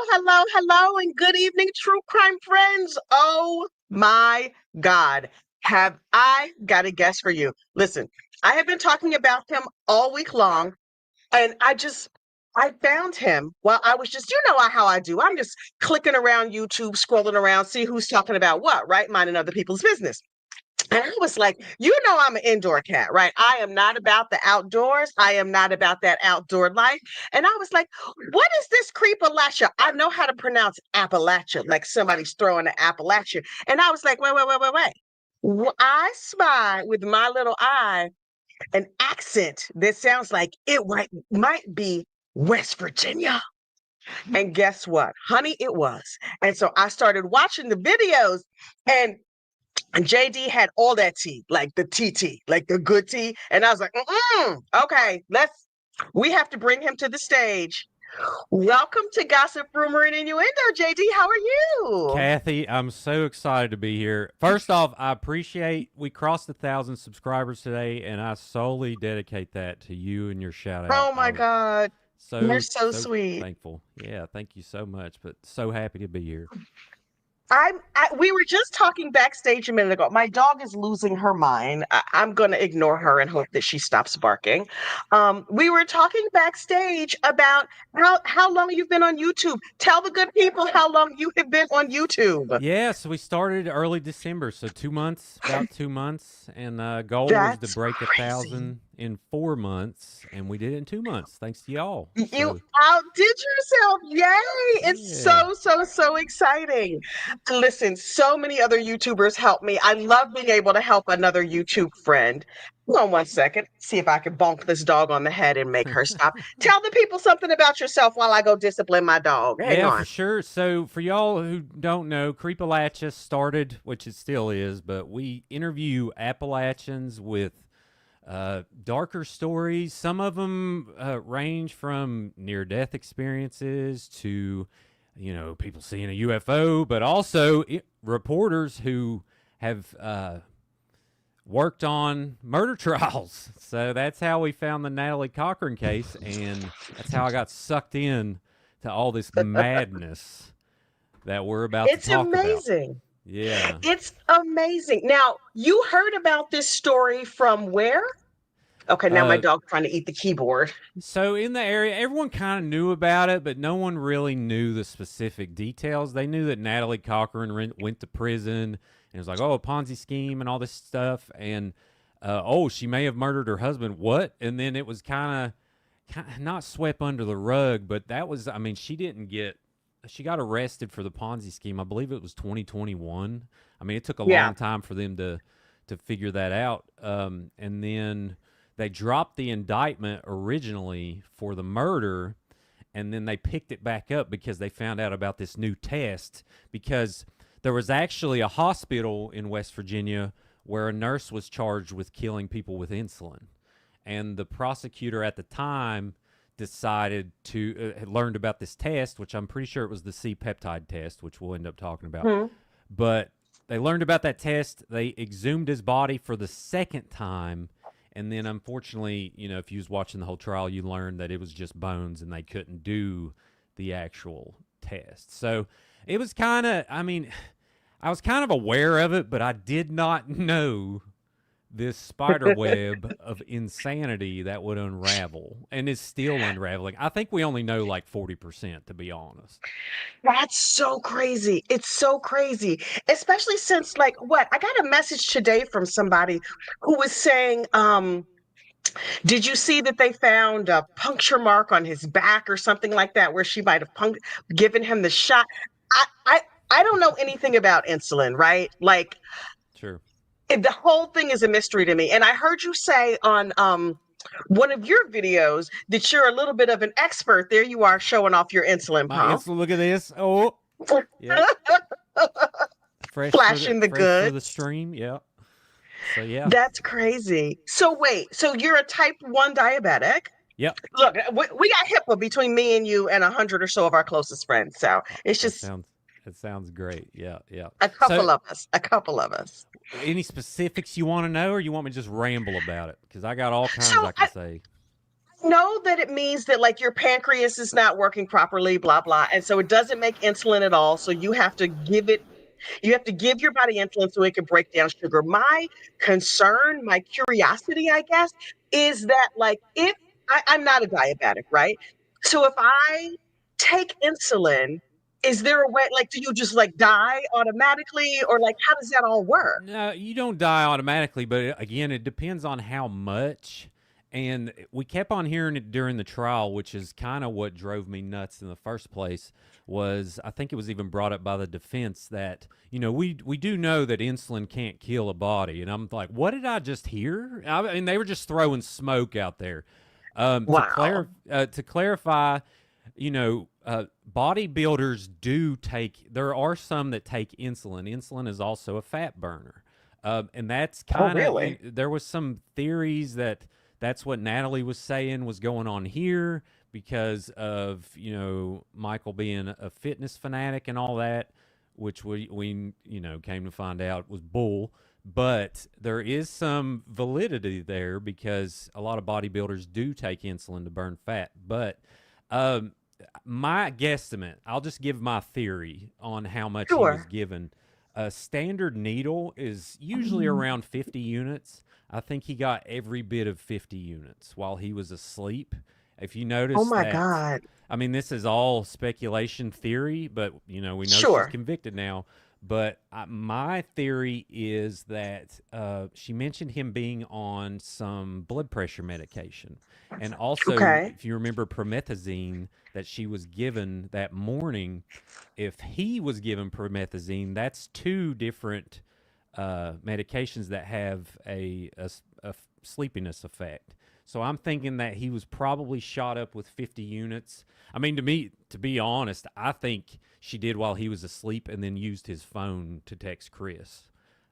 Hello, and good evening, true crime friends. Oh my God. Have I got a guess for you? Listen, I have been talking about him all week long, and I found him while I was just, how I do. I'm just clicking around YouTube, scrolling around, see who's talking about what, right? Minding other people's business. And I was like, I'm an indoor cat, right? I am not about the outdoors. I am not about that outdoor life. And I was like, what is this Creepalachia? I know how to pronounce Appalachia, like somebody's throwing an Appalachia. And I was like, wait. I spy with my little eye an accent that sounds like might be West Virginia. And guess what? Honey, it was. And so I started watching the videos, and JD had all that tea, like the TT, like the good tea. And I was like, okay, we have to bring him to the stage. Welcome to Gossip, Rumor, and Innuendo, JD. How are you? Kathy, I'm so excited to be here. First off, I appreciate we crossed 1,000 subscribers today, and I solely dedicate that to you and your shout out. Oh my God. You're so So sweet. thankful. Yeah, thank you so much. But so happy to be here. We were just talking backstage a minute ago. My dog is losing her mind. I'm going to ignore her and hope that she stops barking. We were talking backstage about how long you've been on YouTube. Tell the good people how long you have been on YouTube. Yeah, so we started early December, so 2 months, about 2 months, and goal was to That's break crazy. 1,000 in 4 months, and we did it in 2 months, thanks to y'all. You So outdid yourself. Yay. It's yeah. so exciting. Listen, so many other YouTubers help me. I love being able to help another YouTube friend. Hold on one second. See if I can bonk this dog on the head and make her stop. Tell the people something about yourself while I go discipline my dog. Hang Yeah, for on. sure. So, for y'all who don't know, Creepalachia started, which it still is, but we interview Appalachians with darker stories. Some of them range from near-death experiences to, people seeing a UFO, but also reporters who have worked on murder trials. So that's how we found the Natalie Cochran case, and that's how I got sucked in to all this madness that we're about to It's talk about. amazing. Yeah. It's amazing. Now, you heard about this story from where? Okay, now my Uh, dog's trying to eat the keyboard. so in the area, everyone kind of knew about it, but no one really knew the specific details. They knew that Natalie Cochran went to prison, and it was like, oh, a Ponzi scheme and all this stuff, and oh, she may have murdered her husband. What? And then it was kind of not swept under the rug, but that was, I mean, she got arrested for the Ponzi scheme. I believe it was 2021. I mean, it took a Yeah. long time for them to figure that out. And then they dropped the indictment originally for the murder, and then they picked it back up because they found out about this new test, because there was actually a hospital in West Virginia where a nurse was charged with killing people with insulin. And the prosecutor at the time decided to had learned about this test, which I'm pretty sure it was the C-peptide test, which we'll end up talking about. Hmm. But they learned about that test. They exhumed his body for the second time. And then, unfortunately, if you was watching the whole trial, you learned that it was just bones and they couldn't do the actual test. So it was kind of, I was kind of aware of it, but I did not know this spider web of insanity that would unravel and is still unraveling. I think we only know like 40%, to be honest. That's so crazy. It's so crazy, especially since, like, what? I got a message today from somebody who was saying, did you see that they found a puncture mark on his back or something like that, where she might have given him the shot? I, I, I don't know anything about insulin, right? Like, Sure. the whole thing is a mystery to me. And I heard you say on one of your videos that you're a little bit of an expert. There you are showing off your insulin My pump. insulin, look at this. Oh, yeah. Flashing the Fresh for the goods. stream. Yeah. So, yeah. That's crazy. So wait, so you're a type 1 diabetic? Yep. Look, we got HIPAA between me and you and 100 or so of our closest friends. So it's That just sounds It sounds great. Yeah, yeah. a So, couple of us. A couple of us. any specifics you want to know, or you want me to just ramble about it? Because I got all kinds So I can say. know that it means that like your pancreas is not working properly, blah, blah. And so it doesn't make insulin at all. So you have to give your body insulin so it can break down sugar. My concern, my curiosity, I guess, is that like if I'm not a diabetic, right? So if I take insulin, is there a way, like, do you just like die automatically, or like how does that all work? No, you don't die automatically, but again, it depends on how much. And we kept on hearing it during the trial, which is kind of what drove me nuts in the first place. Was I think it was even brought up by the defense that we do know that insulin can't kill a body, and I'm like, what did I just hear? I mean, they were just throwing smoke out there. Wow. To clarify, bodybuilders do take. There are some that take insulin. Insulin is also a fat burner, and that's Oh, kind of. really? There was some theories that that's what Natalie was saying was going on here because of Michael being a fitness fanatic and all that, which we came to find out was bull. But there is some validity there because a lot of bodybuilders do take insulin to burn fat. But um, my guesstimate, I'll just give my theory on how much he was Sure. given. A standard needle is usually around 50 units. I think he got every bit of 50 units while he was asleep. If you Oh notice my that, God. I mean, this is all speculation theory, but we know she's Sure. convicted now. But my theory is that she mentioned him being on some blood pressure medication. And also, Okay. if you remember promethazine that she was given that morning, if he was given promethazine, that's two different medications that have a sleepiness effect. So I'm thinking that he was probably shot up with 50 units. I mean, to be honest, I think she did while he was asleep and then used his phone to text Chris.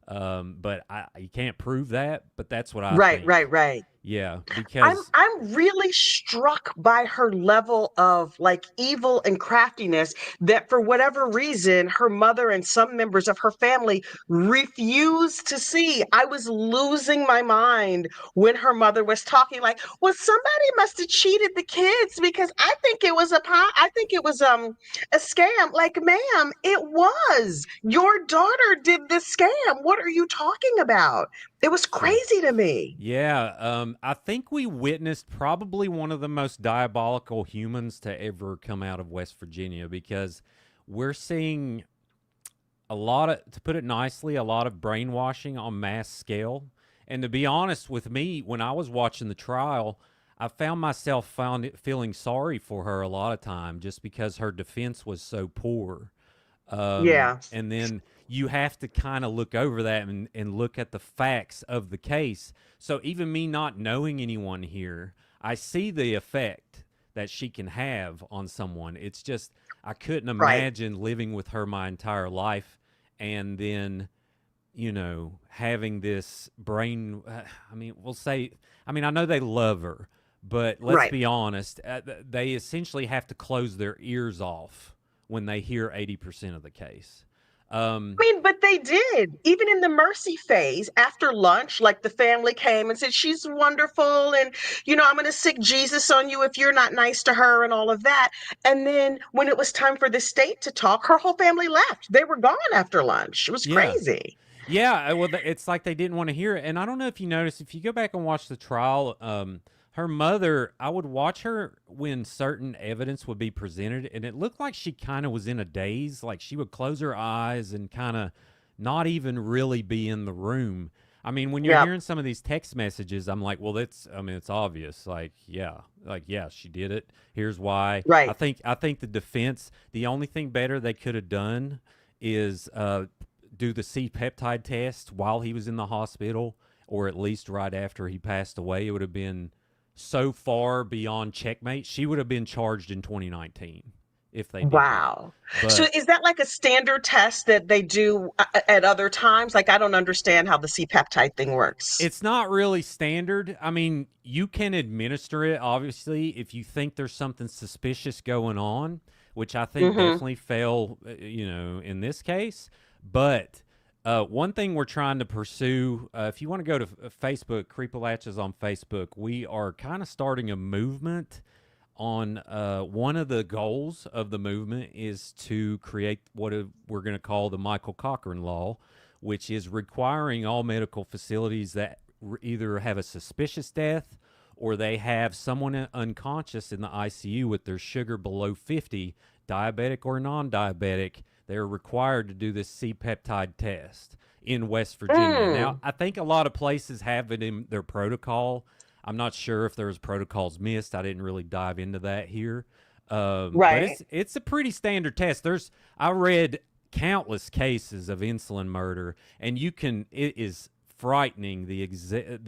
But you can't prove that, but that's what I Right, think. right, right. Yeah, I'm because I'm really struck by her level of like evil and craftiness that for whatever reason her mother and some members of her family refused to see. I was losing my mind when her mother was talking like, "Well, somebody must have cheated the kids because I think it was a scam." Like, "Ma'am, it was. Your daughter did this scam. What are you talking about?" It was sure. crazy to me. Yeah, I think we witnessed probably one of the most diabolical humans to ever come out of West Virginia because we're seeing a lot of, to put it nicely, a lot of brainwashing on mass scale. And to be honest with me, when I was watching the trial, I found myself feeling sorry for her a lot of time just because her defense was so poor. Yeah. And then you have to kind of look over that and look at the facts of the case. So even me not knowing anyone here, I see the effect that she can have on someone. It's just I couldn't Right. imagine living with her my entire life and then having this brain. I mean, we'll say. I mean, I know they love her, but let's Right. be honest. They essentially have to close their ears off when they hear 80% of the case. Um, I mean, but they did. Even in the mercy phase after lunch, like the family came and said, "She's wonderful. And, I'm going to sick Jesus on you if you're not nice to her," and all of that. And then when it was time for the state to talk, her whole family left. They were gone after lunch. It was yeah, crazy. yeah. Well, it's like they didn't want to hear it. And I don't know if you noticed, if you go back and watch the trial, her mother, I would watch her when certain evidence would be presented, and it looked like she kind of was in a daze. Like she would close her eyes and kind of not even really be in the room. I mean, when you're Yep. hearing some of these text messages, I'm like, well, I mean, it's obvious. Yeah, she did it. Here's why. I Right. think, I think the defense, the only thing better they could have done is do the C peptide test while he was in the hospital, or at least right after he passed away. It would have been so far beyond checkmate. She would have been charged in 2019 if they did that. Wow. So But is that like a standard test that they do at other times? Like, I don't understand how the C-peptide thing works. it's not really standard. I mean, you can administer it, obviously, if you think there's something suspicious going on, which I think Hmm. definitely fell, in this case. But One thing we're trying to pursue, if you want to go to Facebook, Creepalachia's on Facebook, we are kind of starting a movement on one of the goals of the movement is to create what we're going to call the Michael Cochran law, which is requiring all medical facilities that either have a suspicious death or they have someone unconscious in the ICU with their sugar below 50, diabetic or non-diabetic, they're required to do this C-peptide test in West Virginia. Now, I think a lot of places have it in their protocol. I'm not sure if there's protocols missed. I didn't really dive into that here. But it's a pretty standard test. I read countless cases of insulin murder, and it is frightening the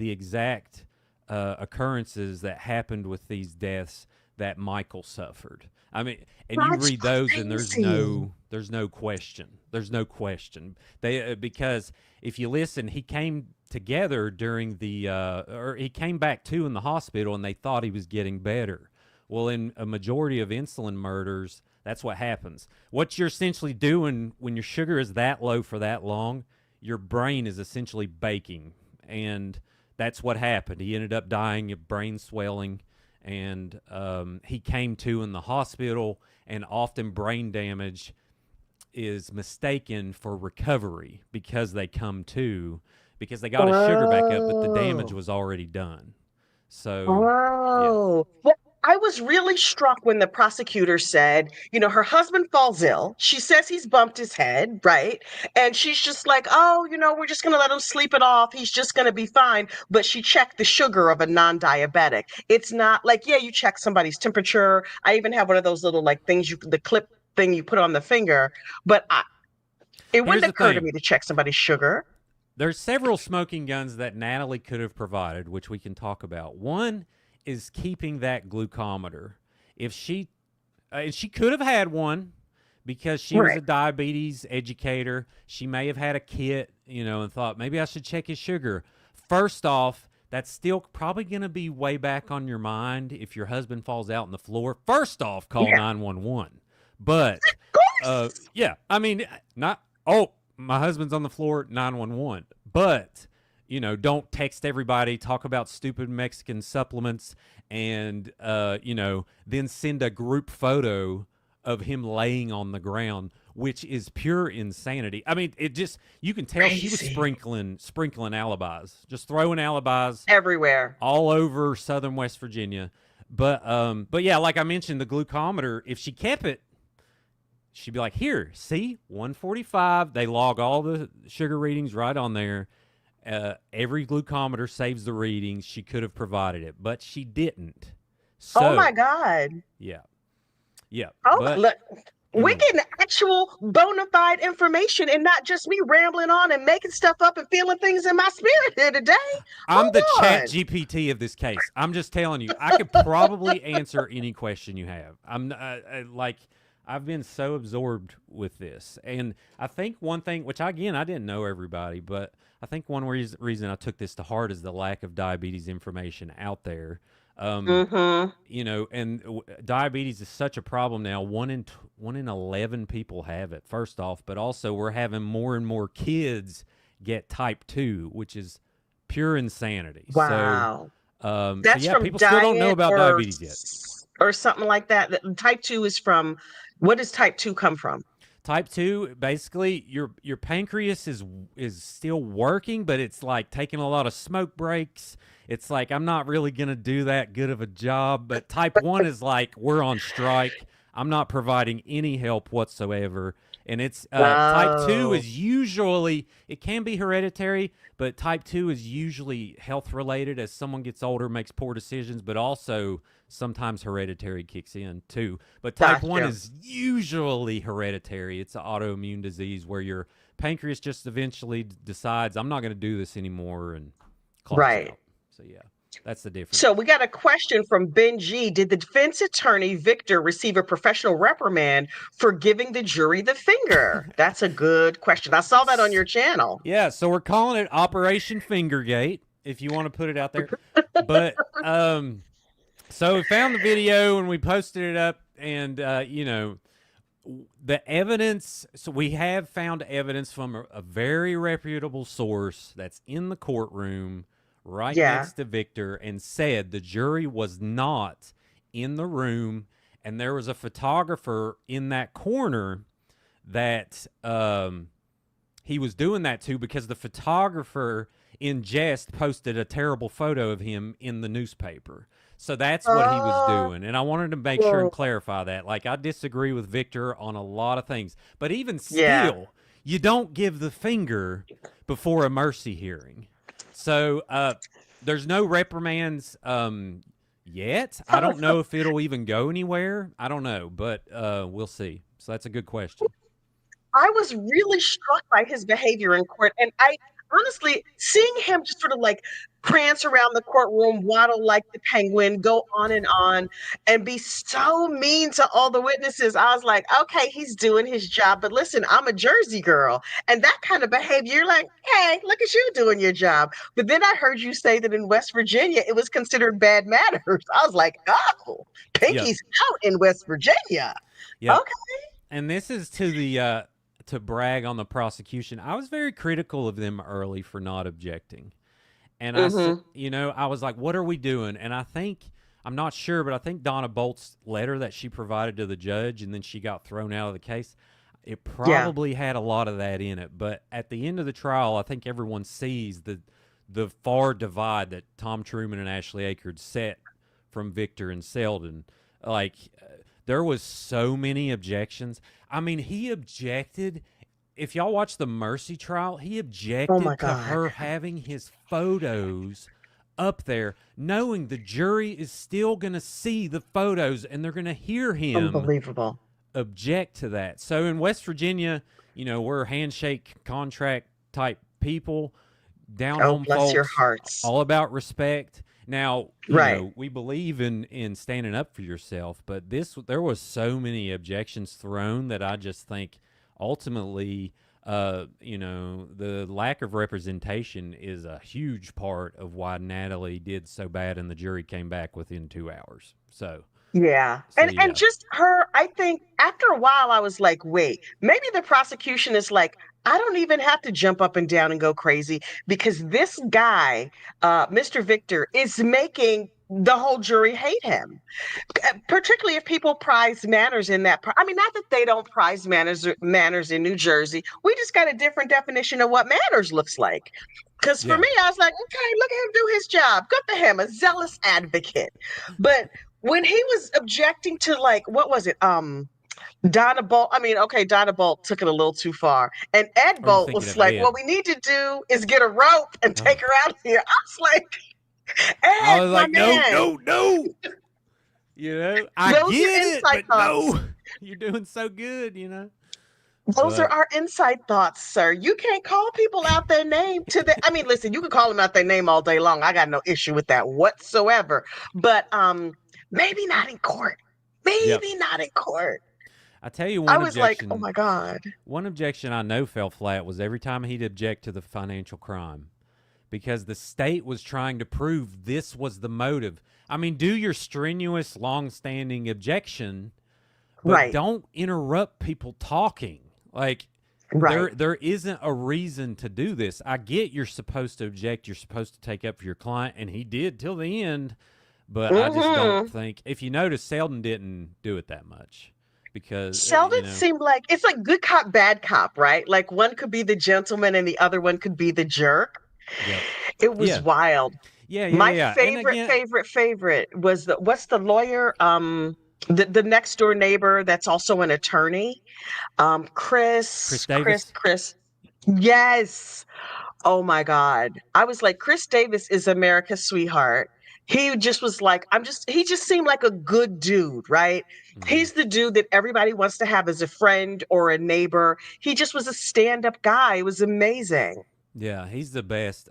exact occurrences that happened with these deaths that Michael suffered. I mean, and you read those, and there's no question. There's no question. Because if you listen, he came together during or he came back too in the hospital, and they thought he was getting better. Well, in a majority of insulin murders, that's what happens. What you're essentially doing when your sugar is that low for that long, your brain is essentially baking, and that's what happened. He ended up dying of brain swelling, and he came to in the hospital, and often brain damage is mistaken for recovery because they come to, because they got his sugar back up, but the damage was already done. So, Well, I was really struck when the prosecutor said, her husband falls ill. She says he's bumped his head, right? And she's just like, oh, we're just going to let him sleep it off. He's just going to be fine. But she checked the sugar of a non-diabetic. It's not like, yeah, you check somebody's temperature. I even have one of those little things, the clip thing you put on the finger. But it wouldn't occur to me to check somebody's sugar. There's several smoking guns that Natalie could have provided, which we can talk about. One is keeping that glucometer. If she could have had one because she was a diabetes educator. She may have had a kit, and thought maybe I should check his sugar. First off, that's still probably going to be way back on your mind if your husband falls out on the floor. First off, call 911. But yeah, I mean, my husband's on the floor, 911. But don't text everybody, talk about stupid Mexican supplements, and, then send a group photo of him laying on the ground, which is pure insanity. I mean, you can tell she was sprinkling alibis, just throwing alibis everywhere, all over southern West Virginia. But yeah, like I mentioned, the glucometer, if she kept it, she'd be like, here, see, 145. They log all the sugar readings right on there. Every glucometer saves the readings. She could have provided it, but she didn't. So, oh my God. Yeah. Yeah. Oh, look, we're getting actual bona fide information and not just me rambling on and making stuff up and feeling things in my spirit here today. I'm the chat GPT of this case. I'm just telling you, I could probably answer any question you have. I've been so absorbed with this. And I think one thing, which again, I didn't know everybody, but I think one reason I took this to heart is the lack of diabetes information out there. And diabetes is such a problem now. 1 in 11 people have it, first off, but also we're having more and more kids get type 2, which is pure insanity. Wow. So, that's from people still don't know about diabetes yet. Or something like that. Type 2 is from, what does type 2 come from? Type 2, basically, your pancreas is still working, but it's like taking a lot of smoke breaks. It's like, I'm not really going to do that good of a job. But type 1 is like, we're on strike. I'm not providing any help whatsoever. And it's type 2 is usually, it can be hereditary, but type 2 is usually health related. As someone gets older, makes poor decisions, but also sometimes hereditary kicks in too. But type 1 is usually hereditary. It's an autoimmune disease where your pancreas just eventually decides, I'm not going to do this anymore, and clocks out. So yeah, that's the difference. So we got a question from Ben G. Did the defense attorney Victor receive a professional reprimand for giving the jury the finger? That's a good question. I saw that on your channel. Yeah, so we're calling it Operation Fingergate, if you want to put it out there. But so we found the video and we posted it up, and The evidence, so we have found evidence from a very reputable source that's in the courtroom right Yeah. next to Victor and said the jury was not in the room, and there was a photographer in that corner that he was doing that to, because the photographer in jest posted a terrible photo of him in the newspaper. So that's what he was Oh, doing. And I wanted to make sure and clarify that. Like, I disagree with Victor on a lot of things. But even yeah. still, you don't give the finger before a mercy hearing. So there's no reprimands yet. I don't know if it'll even go anywhere. I don't know, but we'll see. So that's a good question. I was really struck by his behavior in court. And I honestly, seeing him just sort of like prance around the courtroom, waddle like the penguin, go on, and be so mean to all the witnesses, I was like, okay, he's doing his job. But listen, I'm a Jersey girl. And that kind of behavior, you're like, hey, look at you doing your job. But then I heard you say that in West Virginia, it was considered bad manners. I was like, oh, Yep. Pinky's out in West Virginia. Yep. Okay. And this is to the to brag on the prosecution. I was very critical of them early for not objecting. And I said, Mm-hmm. I was like, what are we doing? And I think, I'm not sure, but I think Donna Bolt's letter that she provided to the judge and then she got thrown out of the case, it Yeah. probably had a lot of that in it. But at the end of the trial, I think everyone sees the far divide that Tom Truman and Ashley Akers set from Victor and Selden. Like, there was so many objections. I mean, he objected. If y'all watch the Mercy trial, he Oh my objected to God. her having his photos up there, knowing the jury is still going to see the photos and they're going to hear him Unbelievable. object to that. So in West Virginia, we're handshake contract type people, down Oh, home bless your folks, hearts. all about respect. Now, Right. we believe in standing up for yourself, but there was so many objections thrown that I just think ultimately, the lack of representation is a huge part of why Natalie did so bad and the jury came back within 2 hours. Yeah. So And yeah, just her, I think after a while I was like, wait, maybe the prosecution is like, I don't even have to jump up and down and go crazy because this guy, Mr. Victor, is making the whole jury hate him. Particularly if people prize manners in that. I mean, not that they don't prize manners in New Jersey. We just got a different definition of what manners looks like. Because for yeah, me, I was like, okay, look at him do his job. Good for him, a zealous advocate. But when he was objecting to like, what was it? Donna Bolt. I mean, okay, Donna Bolt took it a little too far. And Ed are you Bolt thinking was of like, Ed? what we need to do is get a rope and take Oh, her out of here. I was like, I Ed, was my like, no, man, no, no. I those are get it, inside but thoughts. no, you're doing so good. Those are But our inside thoughts, sir. You can't call people out their name to the I mean, listen, you can call them out their name all day long. I got no issue with that whatsoever. But maybe not in court. yep, Maybe not in court. I tell you I was like, oh my God. One objection I know fell flat was every time he'd object to the financial crime, because the state was trying to prove this was the motive. I mean, do your strenuous, long-standing objection, but Right, don't interrupt people talking. Like, right. there isn't a reason to do this. I get you're supposed to object, you're supposed to take up for your client, and he did till the end, but I just don't Hmm. think, if you notice, Selden didn't do it that much because Sheldon seemed like it's like good cop, bad cop, right? Like one could be the gentleman and the other one could be the jerk. yep. It was Yeah. wild. Yeah, yeah, My yeah. And favorite, again, favorite was the what's the lawyer? The next door neighbor that's also an attorney. Chris Chris, Davis. Chris. Yes. Oh my God. I was like, Chris Davis is America's sweetheart. He just was like, he just seemed like a good dude, right? Hmm. He's the dude that everybody wants to have as a friend or a neighbor. He just was a stand up guy. It was amazing. Yeah, he's the best.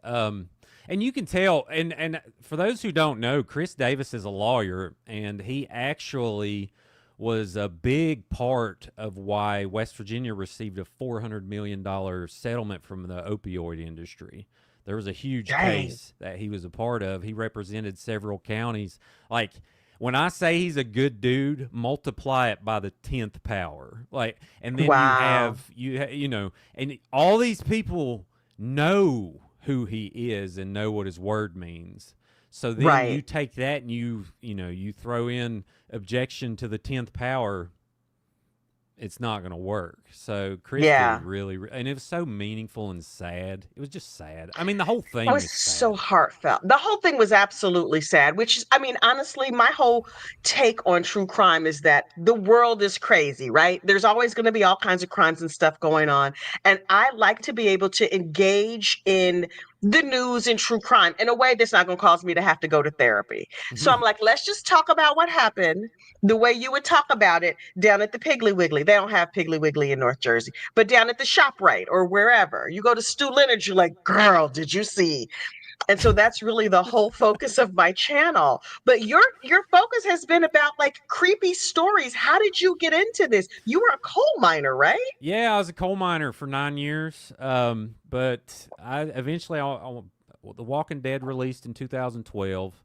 And you can tell. And for those who don't know, Chris Davis is a lawyer, and he actually was a big part of why West Virginia received a $400 million settlement from the opioid industry. There was a huge Dang. case that he was a part of. He represented several counties. Like, when I say he's a good dude, multiply it by the 10th power. Like, and then Wow. you know, and all these people know who he is and know what his word means. So then you Right. take that and you know, you throw in objection to the 10th power, it's not going to work. So Chris did Yeah. really, and it was so meaningful and sad. It was just sad. I mean, the whole It thing was is so sad. heartfelt. The whole thing was absolutely sad, which is, I mean, honestly, my whole take on true crime is that the world is crazy, right? There's always going to be all kinds of crimes and stuff going on. And I like to be able to engage in the news and true crime in a way that's not going to cause me to have to go to therapy. So I'm like, let's just talk about what happened the way you would talk about it down at the Piggly Wiggly. They don't have Piggly Wiggly in North Jersey, but down at the ShopRite or wherever. You go to Stu Leonard's, you're like, girl, did you see? And so that's really the whole focus of my channel. But your focus has been about like creepy stories. How did you get into this? You were a coal miner, right? Yeah, I was a coal miner for 9 years, but I eventually, The Walking Dead released in 2012,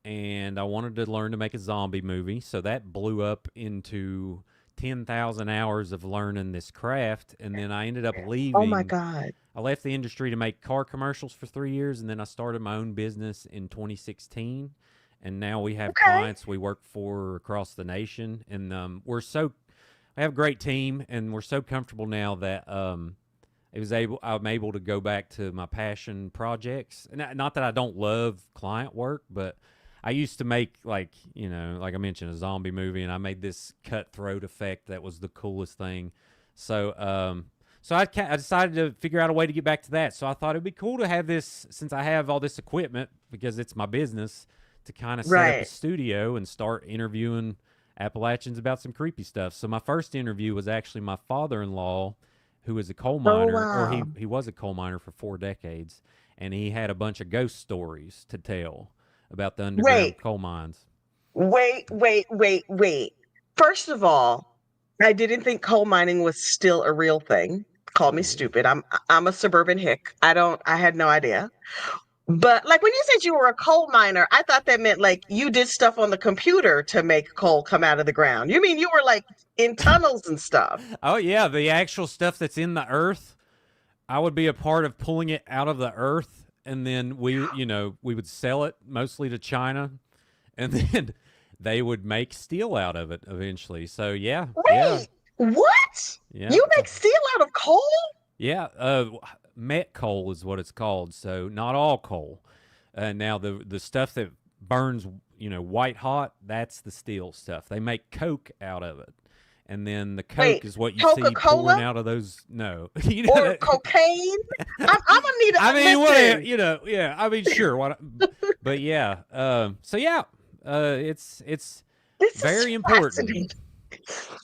and I wanted to learn to make a zombie movie, so that blew up into 10,000 hours of learning this craft, and then I ended up Oh my leaving. God. I left the industry to make car commercials for 3 years, and then I started my own business in 2016. And now we have Okay. clients we work for across the nation, and I have a great team, and we're so comfortable now that I'm able to go back to my passion projects. Not that I don't love client work, but I used to make, like, you know, like I mentioned, a zombie movie, and I made this cutthroat effect that was the coolest thing. So I decided to figure out a way to get back to that. So I thought it'd be cool to have this, since I have all this equipment because it's my business, to kind of set up a Right. studio and start interviewing Appalachians about some creepy stuff. So my first interview was actually my father-in-law, who is a coal Oh miner, or wow. he was a coal miner for 4 decades, and he had a bunch of ghost stories to tell about the Wait, underground coal mines. wait. First of all, I didn't think coal mining was still a real thing. Call me Oh yeah. stupid. I'm a suburban hick. I had no idea. But like when you said you were a coal miner, I thought that meant like you did stuff on the computer to make coal come out of the ground. You mean you were like in tunnels and stuff? Oh yeah, the actual stuff that's in the earth, I would be a part of pulling it out of the earth, and then we would sell it mostly to China, and then they would make steel out of it eventually. So yeah, yeah, Wait, what? yeah, You make steel out of coal? yeah. Met coal is what it's called. So not all coal. Now the stuff that burns, white hot, that's the steel stuff. They make coke out of it. And then the coke Wait, is what you see pouring Coca-Cola out of those. No, you know or that. cocaine? I'm gonna need I to mean, what listen. yeah. I mean, sure. But yeah. So yeah, it's This is very important. fascinating.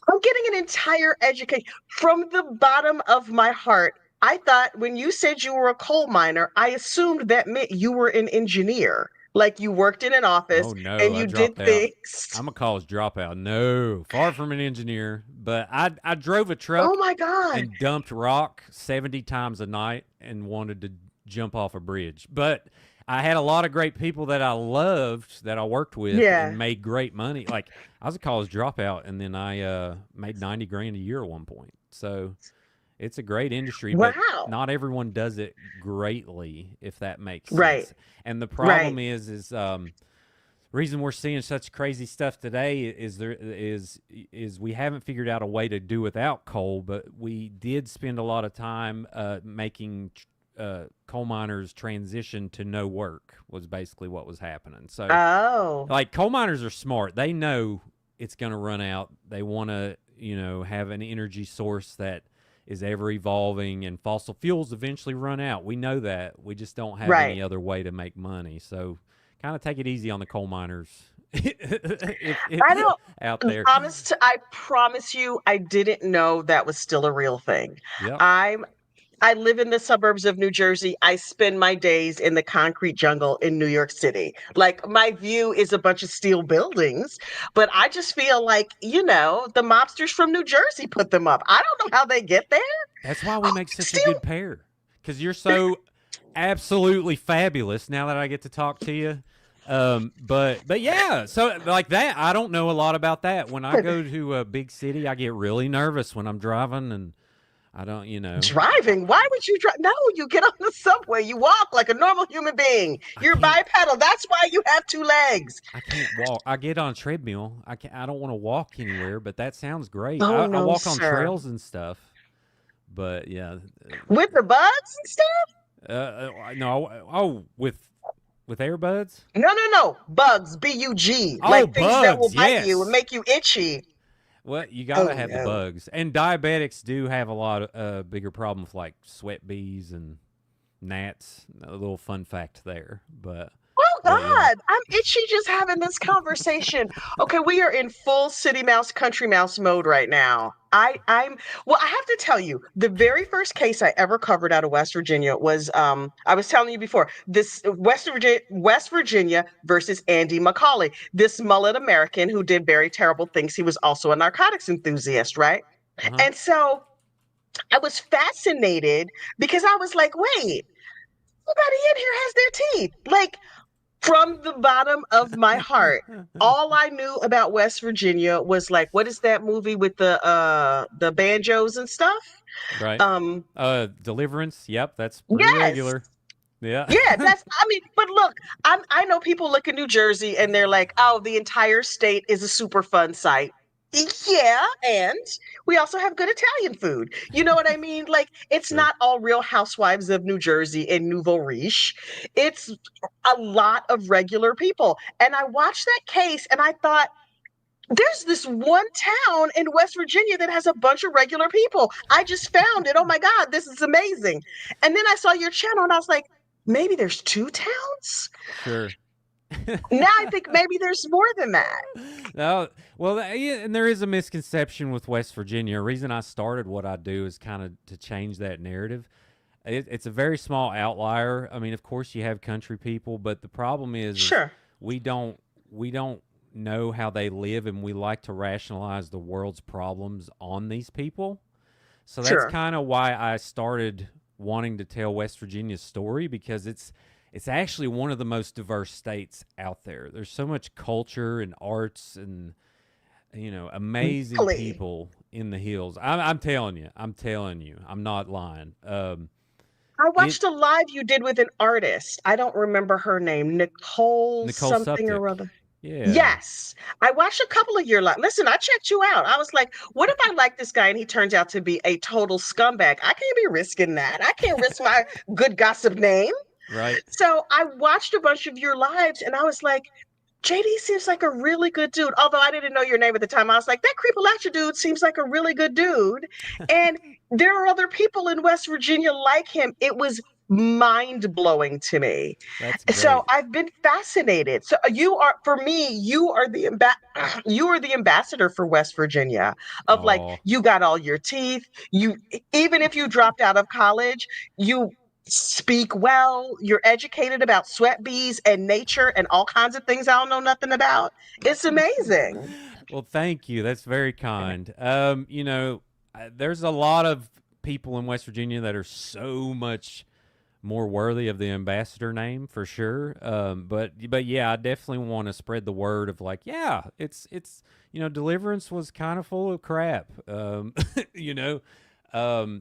I'm getting an entire education from the bottom of my heart. I thought when you said you were a coal miner, I assumed that meant you were an engineer, like you worked in an office Oh no, and I you did dropped out. things. I'm a college dropout. No, far from an engineer, but I drove a Oh truck my God. and dumped rock 70 times a night and wanted to jump off a bridge. But I had a lot of great people that I loved that I worked with and Yeah. made great money. Like, I was a college dropout, and then I made 90 grand a year at one point. So it's a great industry, but Wow. not everyone does it greatly, if that makes Right. sense. And the problem Right. is reason we're seeing such crazy stuff today is we haven't figured out a way to do without coal, but we did spend a lot of time making coal miners transition to no work was basically what was happening. So, Oh. like, coal miners are smart. They know it's going to run out. They want to, have an energy source that is ever evolving, and fossil fuels eventually run out. We know that. We just don't have Right. any other way to make money. So, kind of take it easy on the coal miners I don't out there. I promise you I didn't know that was still a real thing. Yep. I'm I live in the suburbs of New Jersey. I spend my days in the concrete jungle in New York City. Like my view is a bunch of steel buildings, but I just feel like, the mobsters from New Jersey put them up. I don't know how they get there. That's why we make such a Steel good pair. Because you're so absolutely fabulous now that I get to talk to you. But yeah, so like that, I don't know a lot about that. When I go to a big city, I get really nervous when I'm driving, and I don't, Driving? Why would you drive? No, you get on the subway. You walk like a normal human being. I You're can't. bipedal. That's why you have two legs. I can't walk. I get on a treadmill. I can't. I don't want to walk anywhere. But that sounds great. Oh, I no, walk on sir. trails and stuff. But yeah, With the bugs and stuff? no. Oh, with earbuds. No, no, no. Bugs, B-U-G. Oh, Like things that will bugs. bite you and Yes. make you itchy. Well, you Oh, gotta have the no. bugs, and diabetics do have a lot of bigger problem with like sweat bees and gnats. A little fun fact there, Oh but yeah. God, I'm itchy just having this conversation. Okay, we are in full city mouse, country mouse mode right now. I'm well, I have to tell you, the very first case I ever covered out of West Virginia was I was telling you before, this West Virginia versus Andy McCauley, this mullet American who did very terrible things. He was also a narcotics enthusiast, right? Uh huh. And so I was fascinated because I was like, wait, everybody in here has their teeth. Like from the bottom of my heart, all I knew about West Virginia was like, what is that movie with the banjos and stuff? Right. Um, Deliverance. Yep, that's pretty yes. regular. Yeah. Yeah, that's I mean, but look, I know people look at New Jersey and they're like, oh, the entire state is a super fun site. Yeah, and we also have good Italian food. You know what I mean? Like, it's Sure. not all Real Housewives of New Jersey and Nouveau Riche. It's a lot of regular people. And I watched that case and I thought, there's this one town in West Virginia that has a bunch of regular people. I just found it. Oh my God, this is amazing. And then I saw your channel and I was like, maybe there's two towns? Sure. Now I think maybe there's more than that. No, well, yeah, and there is a misconception with West Virginia. A reason I started what I do is kind of to change that narrative. It's a very small outlier. I mean, of course, you have country people, but the problem is Sure, we don't we don't know how they live, and we like to rationalize the world's problems on these people. So that's sure, kind of why I started wanting to tell West Virginia's story, because it's actually one of the most diverse states out there. There's so much culture and arts and amazing really. people in the hills. I'm telling you, I'm not lying. I It watched a live you did with an artist. I don't remember her name, Nicole Nicole something or Suptic. other. Yeah, Yes, I watched a couple of your live. Listen, I checked you out. I was like, what if I like this guy and he turns out to be a total scumbag? I can't be risking that. I can't risk my good gossip name. right. So I watched a bunch of your lives and I was like, JD seems like a really good dude. Although I didn't know your name at the time, I was like, that Creepalachia dude seems like a really good dude. And there are other people in West Virginia like him. It was mind blowing to me. That's So great. I've been fascinated. So you are, for me, you are the ambassador for West Virginia. Of like, Oh, you got all your teeth. You even if you dropped out of college, you speak well. You're educated about sweat bees and nature and all kinds of things I don't know nothing about. It's amazing. well, thank you. That's very kind. There's a lot of people in West Virginia that are so much more worthy of the ambassador name for sure. But yeah, I definitely want to spread the word of like, yeah, it's Deliverance was kind of full of crap. You know,